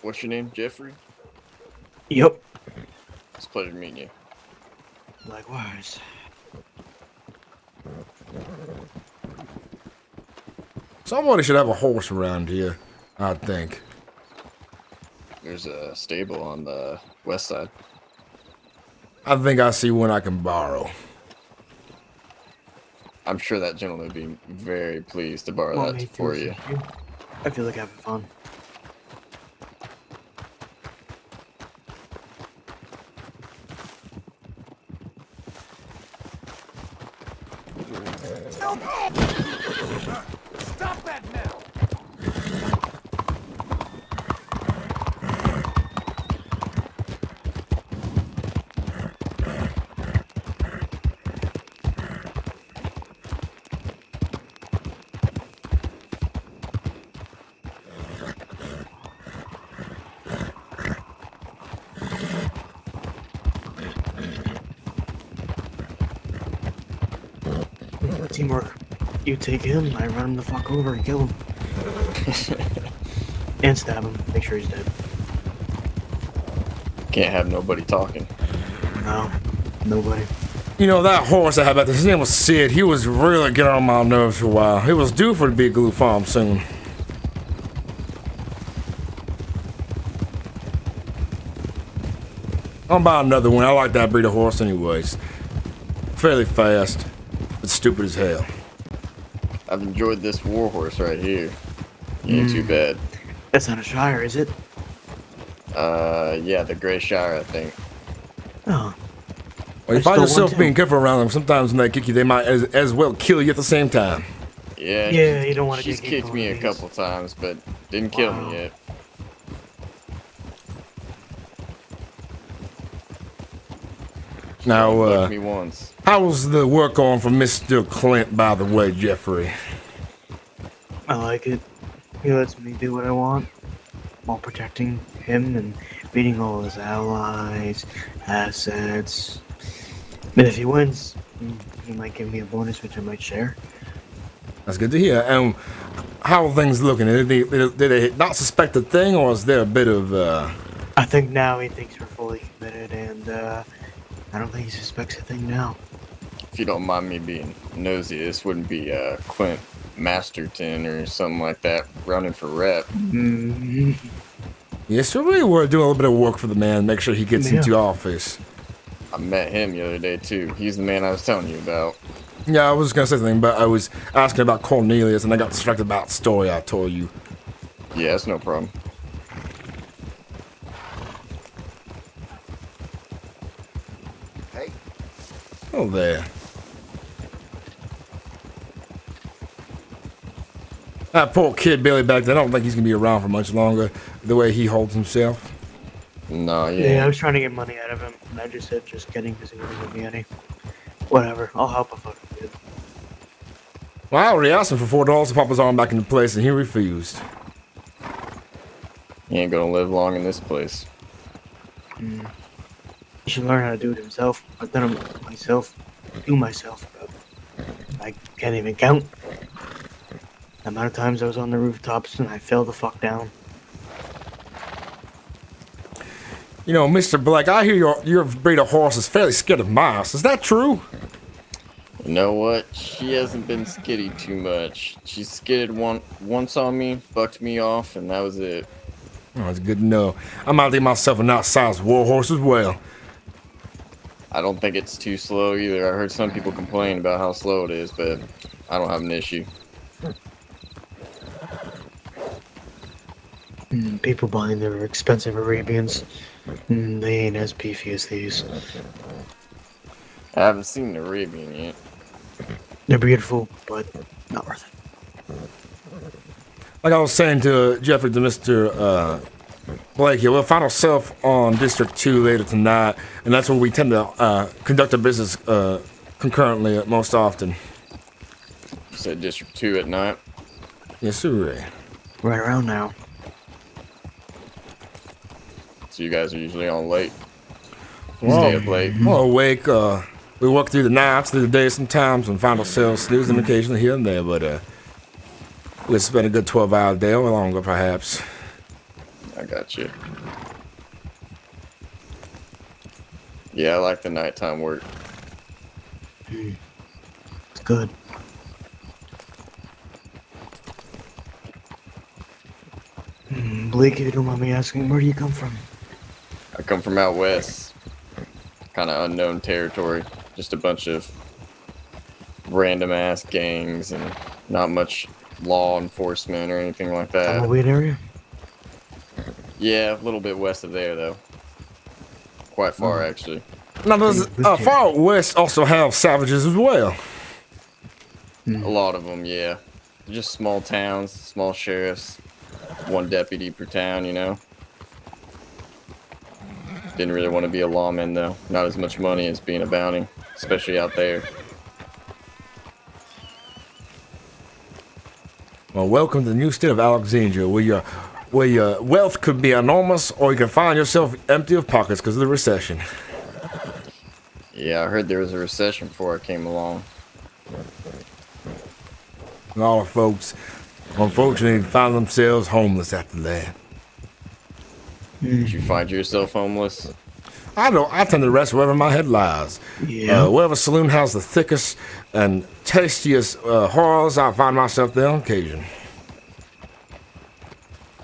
What's your name, Jeffrey?
Yep.
It's a pleasure meeting you.
Likewise.
Somebody should have a horse around here, I think.
There's a stable on the west side.
I think I see one I can borrow.
I'm sure that gentleman would be very pleased to borrow
Want
that
me
for
to
you.
assist you? I feel like having fun.
Stop that now!
Teamwork. You take him, I run him the fuck over and kill him. And stab him. Make sure he's dead.
Can't have nobody talking.
No, nobody.
You know, that horse I had back there, his name was Sid. He was really getting on my nerves for a while. He was due for the Big Glue Farm soon. I'll buy another one. I like that breed of horse anyways. Fairly fast, but stupid as hell.
I've enjoyed this war horse right here. Ain't too bad.
That's not a Shire, is it?
Yeah, the Grey Shire, I think.
Oh.
Well, you
I
find
stole
yourself
one,
being
too.
careful around them. Sometimes when they kick you, they might as well kill you at the same time.
Yeah.
Yeah, you don't want to
She's
get
kicked me a couple times, but didn't kill
Wow.
me yet.
Now,
Bucked me once.
how's the work going for Mr. Clint, by the way, Jeffrey?
I like it. He lets me do what I want while protecting him and beating all his allies, assets. But if he wins, he might give me a bonus, which I might share.
That's good to hear. And how are things looking? Did they not suspect a thing, or is there a bit of,
I think now he thinks we're fully committed, and I don't think he suspects a thing now.
If you don't mind me being nosy, this wouldn't be Clint Masterton or something like that running for rep.
Mm-hmm.
Yes, we really were doing a little bit of work for the man, make sure he gets
Yeah.
into office.
I met him the other day too. He's the man I was telling you about.
Yeah, I was gonna say something, but I was asking about Cornelius, and I got distracted about the story I told you.
Yeah, that's no problem.
Oh, there. That poor kid Billy back there, I don't think he's gonna be around for much longer, the way he holds himself.
No,
Yeah, I was trying to get money out of him, and I just said just kidding because he wouldn't give me any. Whatever, I'll help a fucking kid.
Well, I already asked him for $4 to pop his arm back into place, and he refused.
He ain't gonna live long in this place.
He should learn how to do it himself. I've done it myself, but I can't even count. The amount of times I was on the rooftops and I fell the fuck down.
You know, Mr. Blake, I hear your breed of horse is fairly scared of mice. Is that true?
You know what? She hasn't been skitty too much. She skidded once on me, bucked me off, and that was it.
Oh, that's good to know. I might get myself an outsized war horse as well.
I don't think it's too slow either. I heard some people complain about how slow it is, but I don't have an issue.
People buying their expensive Arabians, they ain't as beefy as these.
I haven't seen an Arabian yet.
They're beautiful, but not worth it.
Like I was saying to Jeffrey, to Mr. Blake here, we'll find ourselves on District 2 later tonight, and that's where we tend to conduct our business concurrently most often.
You said District 2 at night?
Yes, sir.
Right around now.
So you guys are usually on late?
Well,
Stay up late?
We're awake. We work through the nights, through the days sometimes, and find ourselves snoozing occasionally here and there, but we'll spend a good 12-hour day or longer, perhaps.
I got you. Yeah, I like the nighttime work.
It's good. Blake, if you don't mind me asking, where do you come from?
I come from out west. Kind of unknown territory. Just a bunch of random ass gangs and not much law enforcement or anything like that.
Tumbleweed area?
Yeah, a little bit west of there though. Quite far actually.
Now, does far west also have savages as well?
A lot of them, yeah. Just small towns, small sheriffs, one deputy per town, you know. Didn't really want to be a lawman though. Not as much money as being a bounty, especially out there.
Well, welcome to the new state of Alexandria, where your wealth could be enormous, or you can find yourself empty of pockets because of the recession.
Yeah, I heard there was a recession before I came along.
A lot of folks, unfortunately, find themselves homeless after that.
Did you find yourself homeless?
I don't. I tend to rest wherever my head lies.
Yeah.
Wherever saloon has the thickest and tastiest horrors, I find myself there on occasion.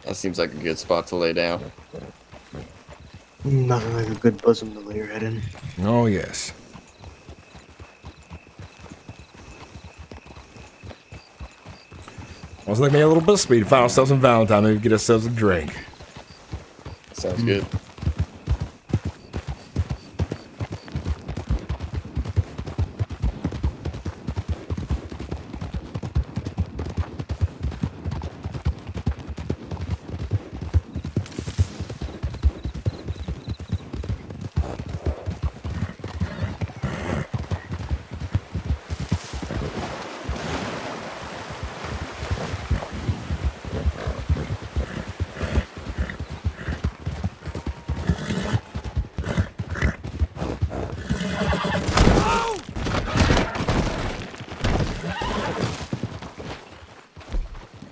That seems like a good spot to lay down.
Nothing like a good bosom to lay your head in.
Oh yes. I was like, maybe a little bit of speed. Find ourselves some Valentine. Maybe get ourselves a drink.
Sounds good.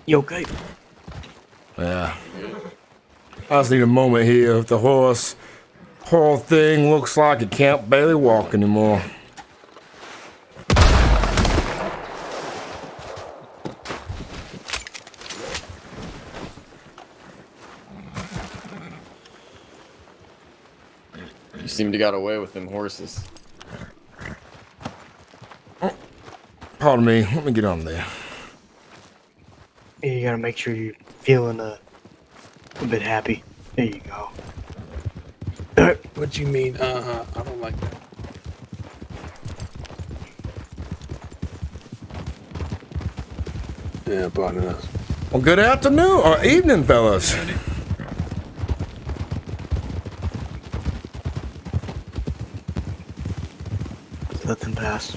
You okay?
Yeah. I just need a moment here. If the whole thing looks like it can't barely walk anymore.
You seem to got away with them horses.
Pardon me. Let me get on there.
Yeah, you gotta make sure you're feeling a bit happy. There you go.
What you mean? I don't like that. Yeah, pardon us.
Well, good afternoon or evening, fellas.
Let them pass.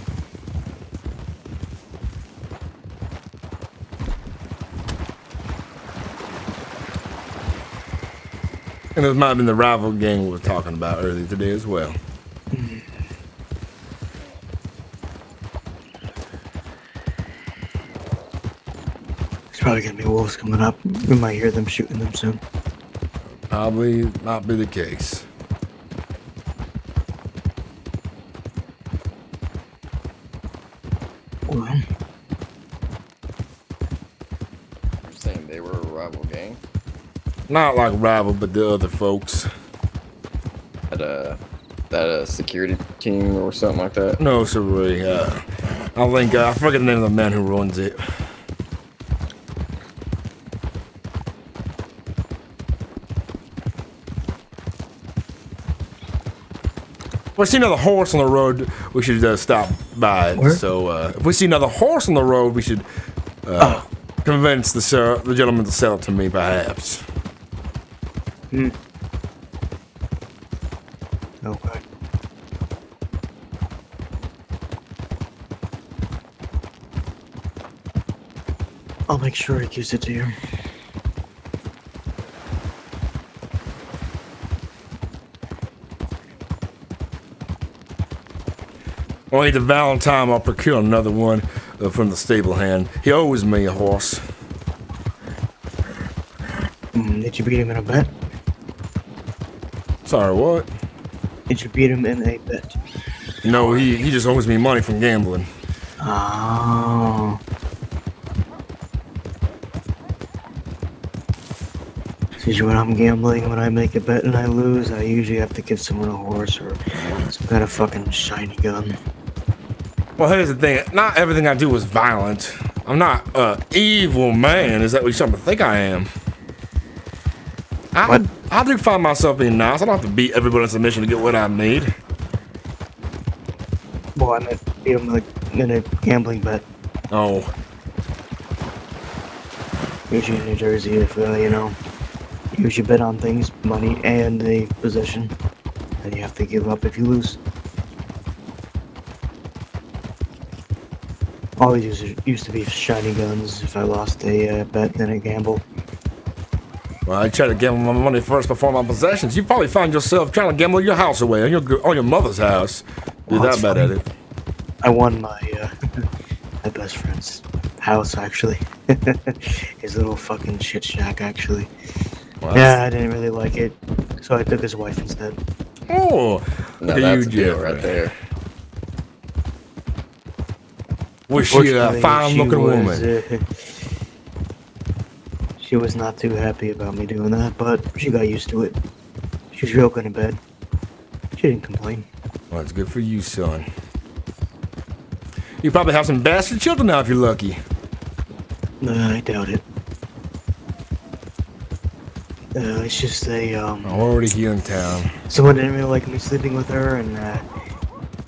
And this might have been the rival gang we were talking about earlier today as well.
There's probably gonna be wolves coming up. We might hear them shooting them soon.
Probably not be the case.
Well,
You're saying they were a rival gang?
Not like rival, but the other folks.
That a security team or something like that?
No, sorry. I think I forget the name of the man who runs it. If we see another horse on the road, we should stop by it.
Where?
So if we see another horse on the road, we should convince the gentleman to sell it to me, perhaps.
okay. I'll make sure he gives it to you.
Well, either Valentine or procure another one from the stable hand. He owes me a horse.
Did you beat him in a bet?
Sorry, what?
Did you beat him in a bet?
No, he just owes me money from gambling.
Oh. See, when I'm gambling, when I make a bet and I lose, I usually have to give someone a horse or some kind of fucking shiny gun.
Well, here's the thing. Not everything I do is violent. I'm not an evil man. Is that what you're starting to think I am? I do find myself being nice. I don't have to beat everybody in submission to get what I need.
Well, I meant beat him like in a gambling bet.
Oh.
Usually in New Jersey, if you know, you usually bet on things, money and a position, and you have to give up if you lose. Always used to be shiny guns if I lost a bet in a gamble.
Well, I try to gamble my money first before my possessions. You probably find yourself trying to gamble your house away, on your mother's house. You're
Well,
that bad
funny.
at it.
I won my my best friend's house actually. His little fucking shit shack actually.
Well,
Yeah, I didn't really like it, so I took his wife instead.
Oh,
Now
look at
that's
you,
a deal
Jeffrey.
right there.
Was she a
Unfortunately,
fine-looking woman?
She was not too happy about me doing that, but she got used to it. She was real good in bed. She didn't complain.
Well, that's good for you, son. You probably have some bastard children now if you're lucky.
I doubt it. It's just
I'm already here in town.
someone didn't really like me sleeping with her, and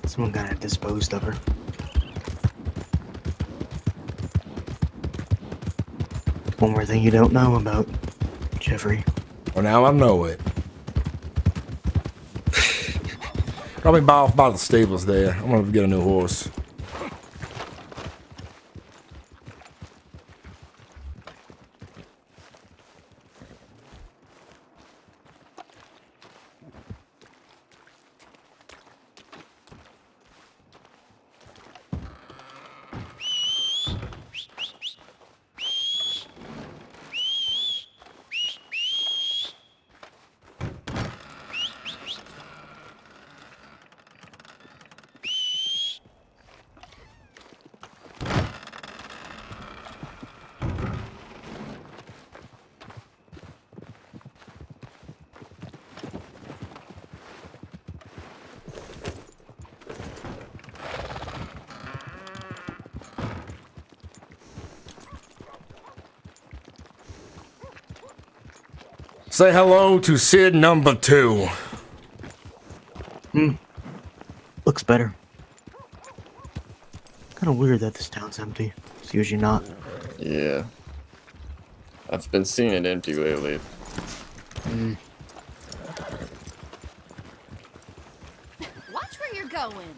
someone kind of disposed of her. One more thing you don't know about Jeffrey.
Well, now I know it. Probably by the stables there. I'm gonna get a new horse. Say hello to Sid number 2.
Looks better. Kind of weird that this town's empty. It's usually not.
Yeah. I've been seeing it empty lately.
Watch where you're going.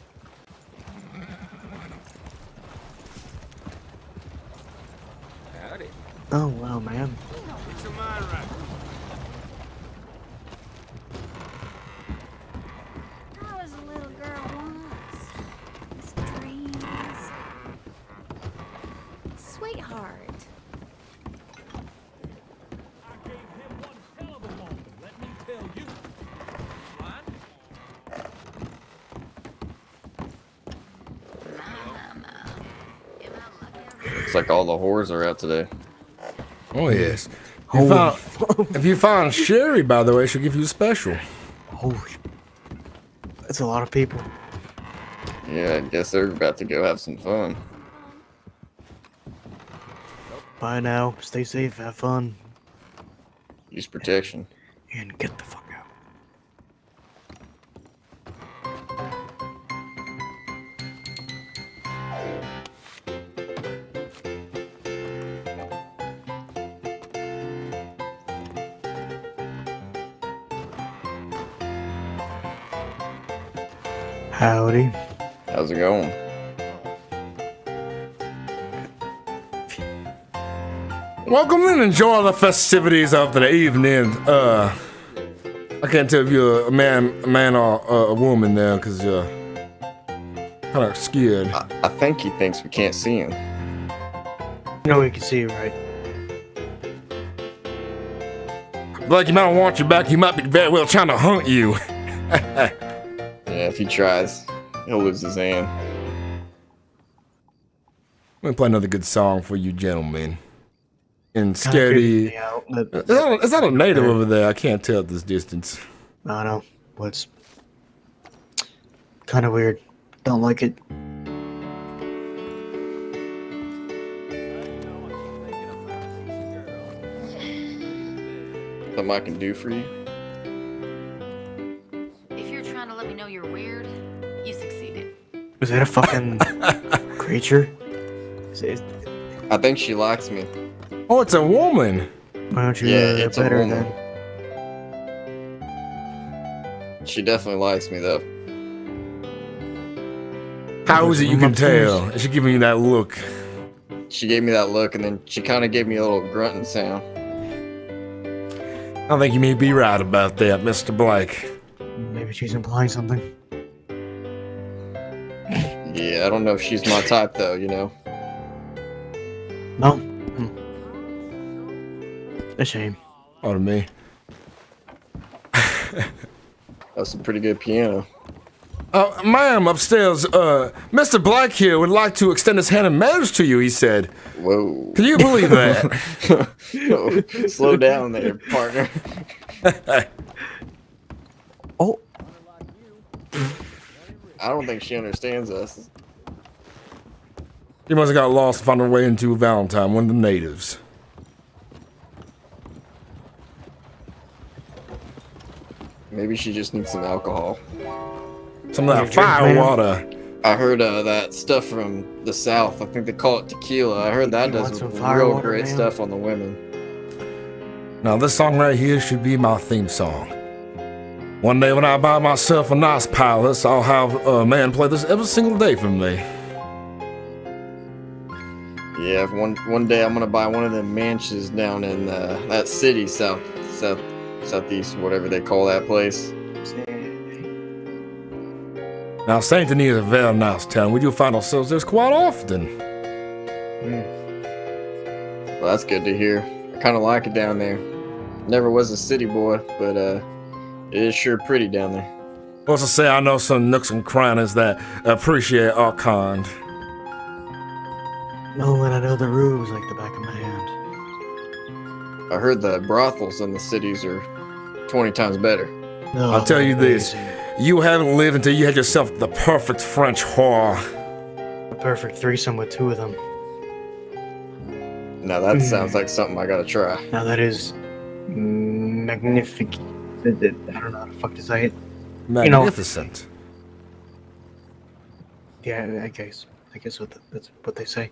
Oh, wow, ma'am.
Get your mind right.
I was a little girl once. With dreams. Sweetheart.
I gave him one hell of a moment, let me tell you.
It's like all the whores are out today.
Oh yes. If you find Sherry, by the way, she'll give you a special.
Holy. That's a lot of people.
Yeah, I guess they're about to go have some fun.
Bye now. Stay safe. Have fun.
Use protection.
And get the fuck out. Howdy.
How's it going?
Welcome and enjoy the festivities of the evening. I can't tell if you're a man or a woman there, because you're kind of scared.
I think he thinks we can't see him.
No, we can see you, right?
Like you might want your back, he might be very well trying to hunt you.
Yeah, if he tries, he'll lose his hand.
Let me play another good song for you gentlemen. And
Kinda creeped
Scaredy.
me out,
Is that a native over there? I can't tell at this distance.
I don't know. What's kind of weird. Don't like it.
Something I can do for you?
If you're trying to let me know you're weird, you succeeded.
Is that a fucking creature?
I think she likes me.
Oh, it's a woman.
Why don't you
Yeah, it's a
better
woman.
then?
She definitely likes me though.
How is it you can tell? Is she giving you that look?
She gave me that look and then she kind of gave me a little grunting sound.
I think you may be right about that, Mr. Blake.
Maybe she's implying something.
Yeah, I don't know if she's my type though, you know.
No? A shame.
Oh, to me.
That's a pretty good piano.
Ma'am, upstairs, Mr. Black here would like to extend his hand in marriage to you, he said.
Whoa.
Can you believe that?
Slow down there, partner.
Oh,
I don't think she understands us.
She must have got lost to find her way into Valentine, one of the natives.
Maybe she just needs some alcohol.
Some of that
Drink,
fire
ma'am.
water.
I heard that stuff from the south. I think they call it tequila. I heard that
You
does
want some
real
firewater,
great
ma'am?
stuff on the women.
Now, this song right here should be my theme song. One day when I buy myself a nice palace, I'll have a man play this every single day for me.
Yeah, one day I'm gonna buy one of them mansions down in that city southeast, whatever they call that place.
Now, Saint Denis is a very nice town. We do find ourselves there quite often.
Well, that's good to hear. I kind of like it down there. Never was a city boy, but it is sure pretty down there.
What's to say, I know some nooks and crannies that appreciate our kind.
no, and I know the rooms like the back of my hand.
I heard the brothels in the cities are 20 times better.
No,
I'll tell you this.
amazing.
You haven't lived until you had yourself the perfect French whore.
A perfect threesome with two of them.
Now that sounds like something I gotta try.
Now that is magnificent. I don't know how the fuck to say it. know-
Magnificent.
Yeah, I guess that's what they say.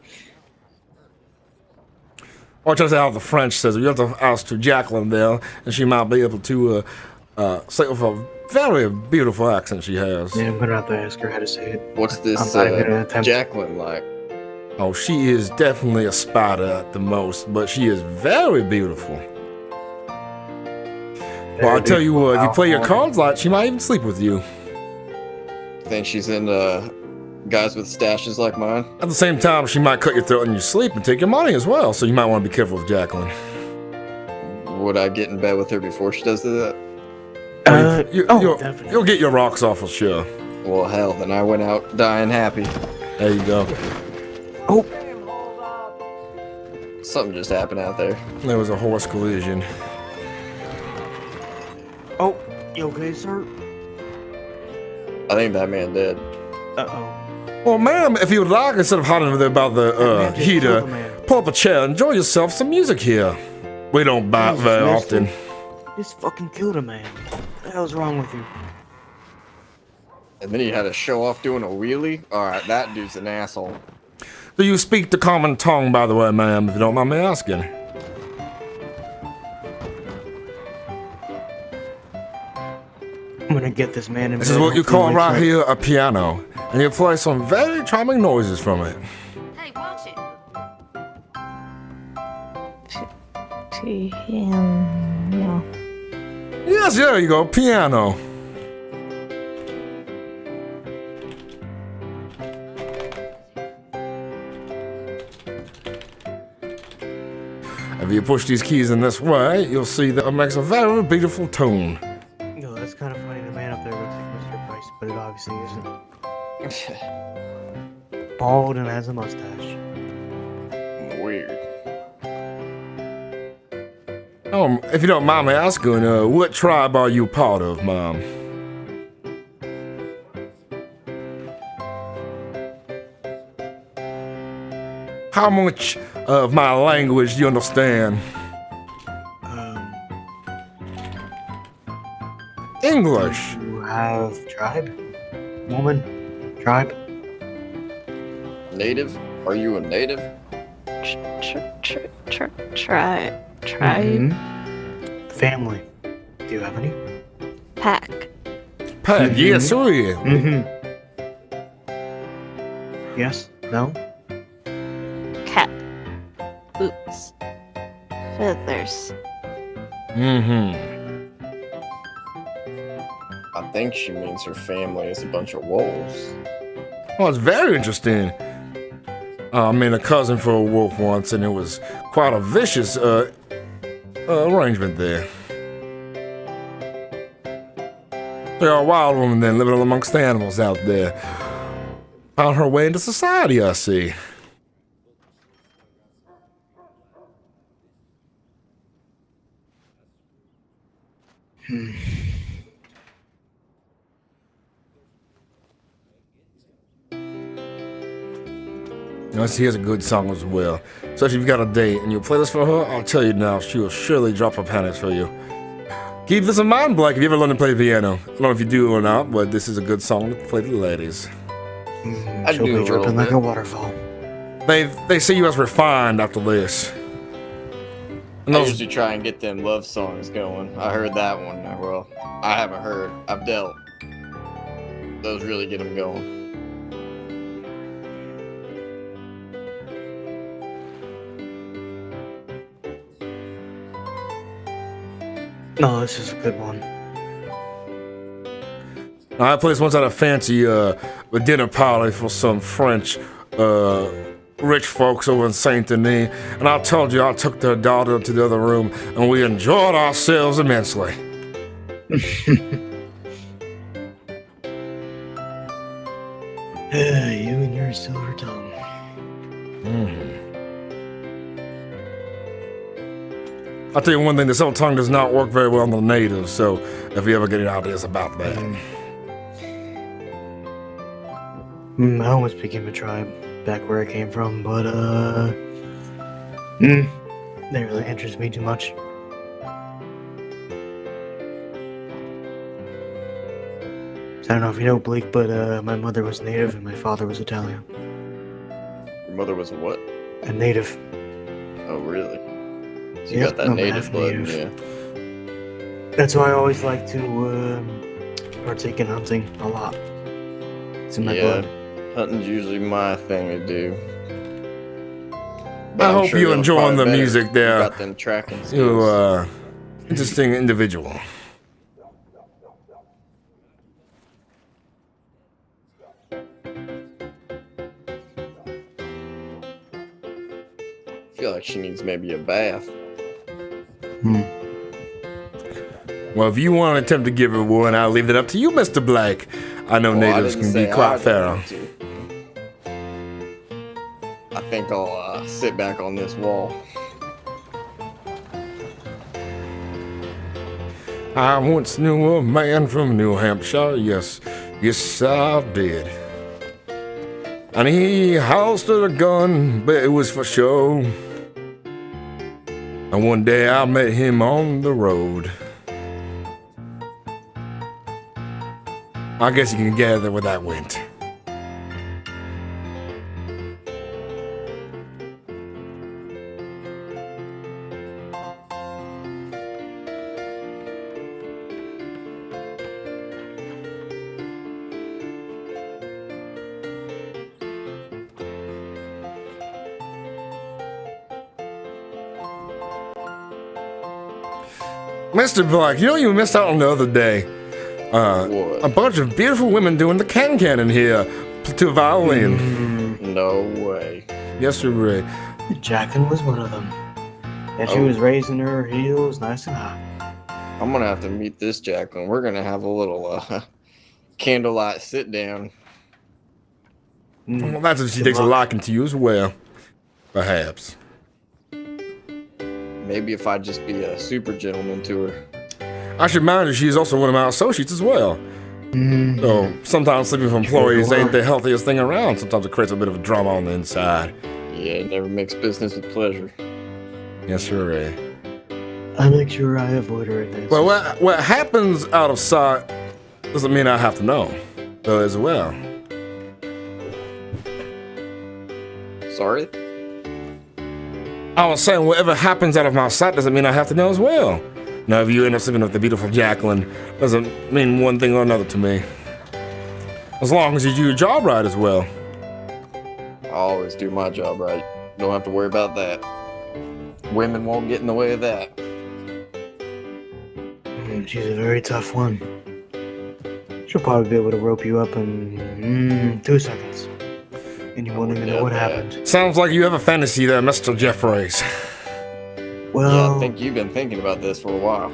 Or just how the French says it. You have to ask to Jacqueline there, and she might be able to say it with a very beautiful accent she has.
Yeah, I'm gonna have to ask her how to say it.
What's this
I'm not even gonna attempt.
Jacqueline like?
Oh, she is definitely a spider at the most, but she is very beautiful. Well, I tell you what, if you play your cards right, she might even sleep with you.
Think she's into guys with stashes like mine?
At the same time, she might cut your throat in your sleep and take your money as well, so you might want to be careful with Jacqueline.
Would I get in bed with her before she does that?
Definitely.
You'll get your rocks off for sure.
Well, hell, then I went out dying happy.
There you go.
Oh,
Something just happened out there.
There was a horse collision.
oh, you okay, sir?
I think that man did.
Uh-oh.
Well, ma'am, if you would like, instead of hiding over there about the
man just
heater,
killed a man.
pull up a chair, enjoy yourself some music here. We don't bite
Jesus,
very
mister.
often.
Just fucking killed a man. What the hell's wrong with you?
And then he had to show off doing a wheelie? Alright, that dude's an asshole.
Do you speak the common tongue, by the way, ma'am, if you don't mind me asking?
I'm gonna get this man in
This is
bed
what you
before
call
he
right
wakes
here a piano, and you play some very charming noises from it.
Hey, watch it.
Piano.
Yes, there you go, piano. If you push these keys in this way, you'll see that it makes a very beautiful tone.
up. No, that's kind of funny. The man up there looks like Mr. Price, but it obviously isn't. Bald and has a mustache.
Weird.
If you don't mind me asking, what tribe are you part of, Mom? How much of my language do you understand? English.
You have tribe? Woman? Tribe?
Native? Are you a native?
Tribe.
Mhm. Family. Do you have any?
Pack.
Pat, yes, sir.
Mm-hmm. Yes? No?
Cap. Boots. Feathers.
Mm-hmm.
I think she means her family is a bunch of wolves.
Well, it's very interesting. I made a cousin for a wolf once, and it was quite a vicious arrangement there. You're a wild woman then, living amongst the animals out there. Found her way into society, I see. You know, she has a good song as well. Especially if you've got a date and you play this for her, I'll tell you now, she will surely drop her panties for you. Keep this in mind, Blake, if you ever learn to play piano. I don't know if you do or not, but this is a good song to play to the ladies.
She'll be dripping like a waterfall.
They see you as refined after this. And
I
those,
usually try and get them love songs going. I heard that one. Well, I haven't heard. I've dealt. Those really get them going.
No, this is a good one.
I placed once at a fancy a dinner party for some French rich folks over in Saint Denis, and I told you I took their daughter to the other room, and we enjoyed ourselves immensely.
You and your silver tongue.
I'll tell you one thing, the silver tongue does not work very well on the natives, so if you ever get any ideas about that.
I almost became a tribe back where I came from, but they really interest me too much. I don't know if you know, Blake, but my mother was native and my father was Italian.
Your mother was a what?
A native.
Oh, really? So you
Yep,
got that
I'm
native
half
blood,
native.
yeah.
That's why I always like to partake in hunting a lot. It's in my
Yeah,
blood.
hunting's usually my thing to do. But
I
I'm
hope
sure
you're
you'll
enjoying
probably
the
better.
music there.
You got them tracking
You,
skills.
interesting individual.
I feel like she needs maybe a bath.
Well, if you want to attempt to give her one, I'll leave it up to you, Mr. Blake. I know
Well, I
natives
didn't
can be
say
quite
I'd
feral.
want to. I think I'll sit back on this wall.
I once knew a man from New Hampshire, yes, yes I did. And he holstered a gun, but it was for show. And one day I met him on the road. I guess you can gather where that went. Mr. Black, you know you missed out on the other day.
What?
A bunch of beautiful women doing the can-can in here to violin.
No way.
Yes, sir, Ray.
Jacqueline was one of them. And she
Oh.
was raising her heels nice and high.
I'm gonna have to meet this Jacqueline. We're gonna have a little candlelight sit down.
Well, that's if she
Good
takes a
luck.
liking to you as well. Perhaps.
Maybe if I just be a super gentleman to her.
I should mind you, she's also one of my associates as well. So sometimes sleeping with employees ain't the healthiest thing around. Sometimes it creates a bit of a drama on the inside.
Yeah, it never makes business with pleasure.
Yes, sir, Ray.
I make sure I avoid her advances.
Well, what happens out of sight doesn't mean I have to know, though, as well.
Sorry?
I was saying, whatever happens out of my sight doesn't mean I have to know as well. Now, if you end up sleeping with the beautiful Jacqueline, doesn't mean one thing or another to me. As long as you do your job right as well.
I always do my job right. Don't have to worry about that. Women won't get in the way of that.
She's a very tough one. She'll probably be able to rope you up in 2 seconds. And you won't even know what
doubt that.
happened.
Sounds like you have a fantasy there, Mr. Jeffries.
Well,
Yeah, I think you've been thinking about this for a while.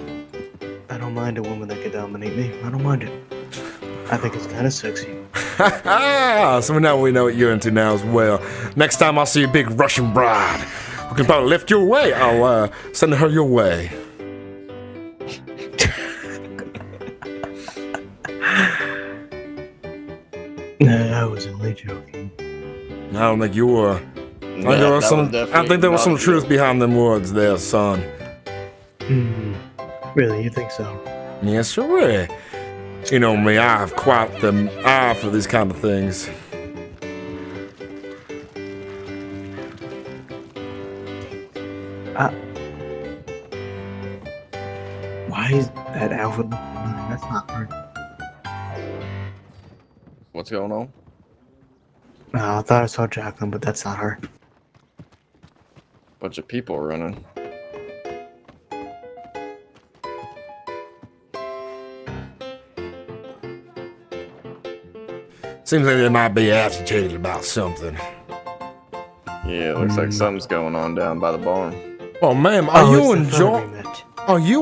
I don't mind a woman that could dominate me. I don't mind it. I think it's kind of sexy.
So now we know what you're into now as well. Next time I see a big Russian bride who can probably lift your way, I'll send her your way.
No, I was only joking.
I don't think you were. I think there was some truth behind them words there, son.
Hmm. Really, you think so?
Yes, sure. You know me, I have quite the eye for these kind of things.
Why is that Alfred? That's not her.
What's going on?
I thought I saw Jacqueline, but that's not her.
Bunch of people running.
Seems like they might be agitated about something.
Yeah, it looks like something's going on down by the barn.
Oh, ma'am, are you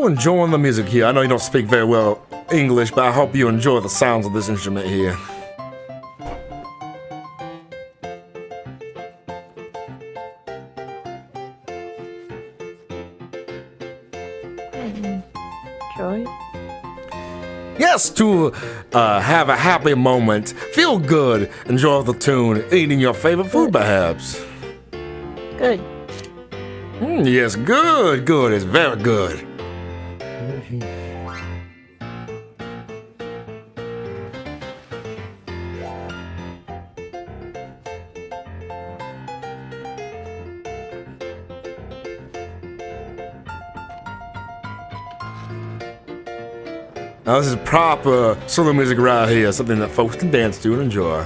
enjoying the music here? I know you don't speak very well English, but I hope you enjoy the sounds of this instrument here.
Joy?
Yes, to have a happy moment, feel good, enjoy the tune, eating your favorite food perhaps.
Good.
Yes, good, good, it's very good. Now this is proper solo music right here, something that folks can dance to and enjoy.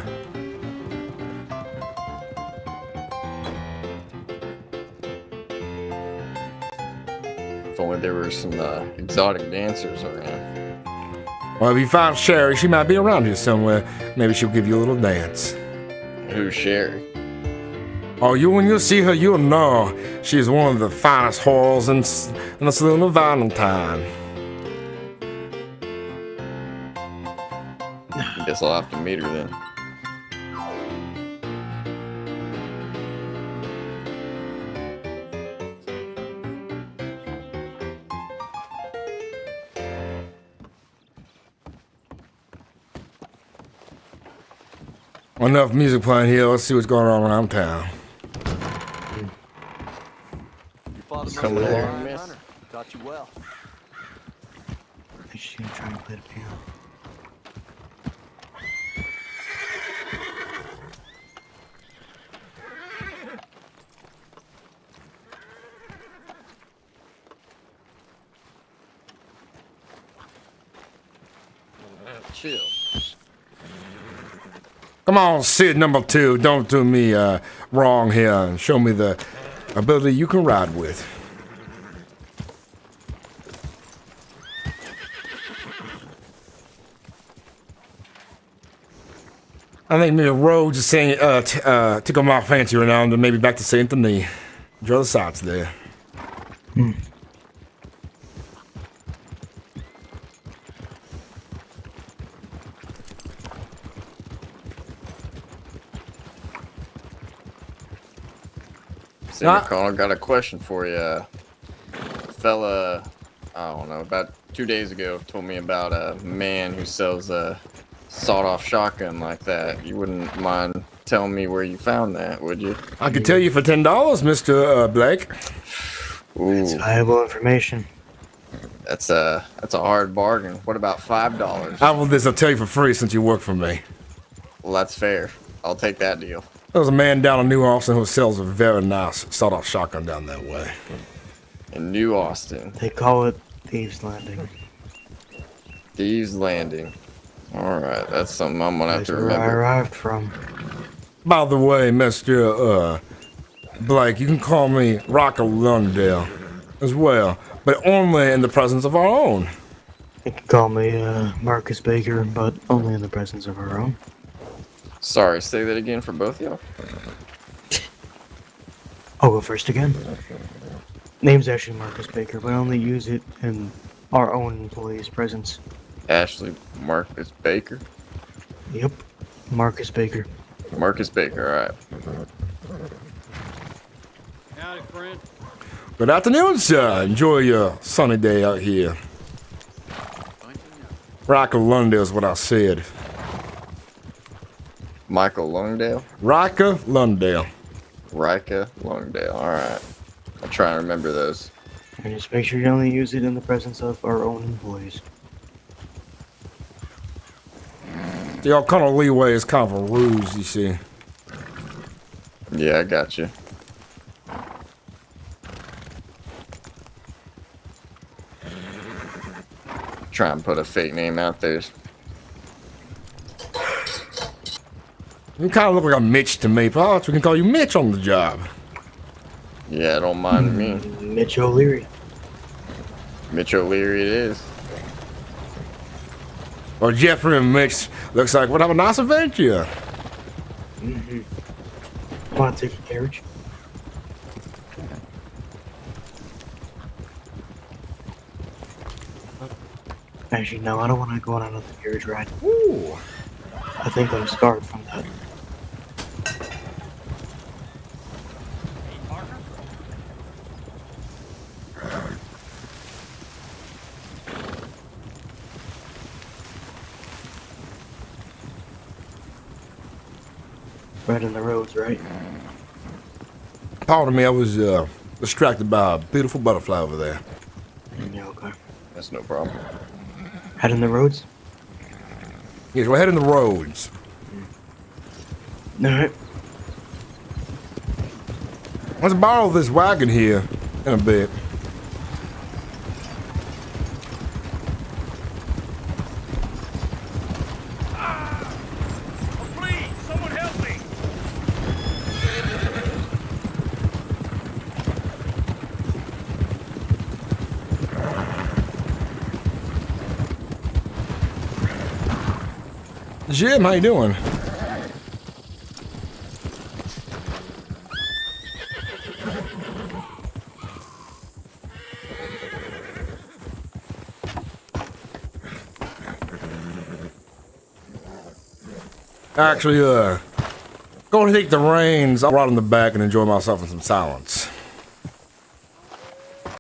If only there were some exotic dancers around.
Well, if you find Sherry, she might be around here somewhere. Maybe she'll give you a little dance.
Who's Sherry?
Oh, when you see her, you'll know she's one of the finest whores in this little Valentine.
Guess I'll have to meet her then.
Enough music playing here. Let's see what's going on around town.
Coming along, miss?
Taught you well.
I think she's gonna try and play the piano.
Chill.
Come on, Sid number 2. Don't do me wrong here and show me the ability you can ride with. I think maybe Rhodes is saying tickle my fancy right now, and then maybe back to Saint Denis. Enjoy the sights there.
Senator Connor, got a question for you. Fella, I don't know, about 2 days ago told me about a man who sells a sawed-off shotgun like that. You wouldn't mind telling me where you found that, would you?
I could tell you for $10, Mr. Blake.
It's
Ooh,
valuable information.
that's a hard bargain. What about $5?
How about this? I'll tell you for free since you work for me.
Well, that's fair. I'll take that deal.
There's a man down in New Austin who sells a very nice sawed-off shotgun down that way.
In New Austin.
They call it Thieves Landing.
Thieves Landing. Alright, that's something I'm gonna have
That's
to
where I
remember.
arrived from.
By the way, Mr. Blake, you can call me Ryker Lundale as well, but only in the presence of our own.
You can call me Marcus Baker, but only in the presence of our own.
Sorry, say that again for both y'all.
I'll go first again. Name's actually Marcus Baker, but I only use it in our own employees' presence.
Ashley Marcus Baker.
Yep. Marcus Baker.
Marcus Baker, alright.
Howdy, friend.
Good afternoon, sir. Enjoy your sunny day out here. Ryker Lundale is what I said.
Michael Longdale?
Ryker Lundale.
Ryker Longdale, alright. I'll try and remember those.
And just make sure you only use it in the presence of our own employees.
Y'all kind of leeway is kind of a ruse, you see.
Yeah, I got you. Try and put a fake name out there.
You kind of look like a Mitch to me. Perhaps we can call you Mitch on the job.
Yeah, don't mind me.
Mitch O'Leary.
Mitch O'Leary it is.
Well, Jeffrey and Mitch looks like we'll have a nice adventure.
Want to take a carriage? Actually, no, I don't want to go on another carriage ride.
Ooh.
I think I'm scarred from that. Right in the roads, right?
Pardon me, I was distracted by a beautiful butterfly over there.
Yeah, okay.
That's no problem.
Head in the roads?
Yes, we're heading the roads.
Alright.
Let's borrow this wagon here in a bit.
Please, someone help me.
Jim, how you doing? Actually, go and take the reins. I'll ride in the back and enjoy myself in some silence.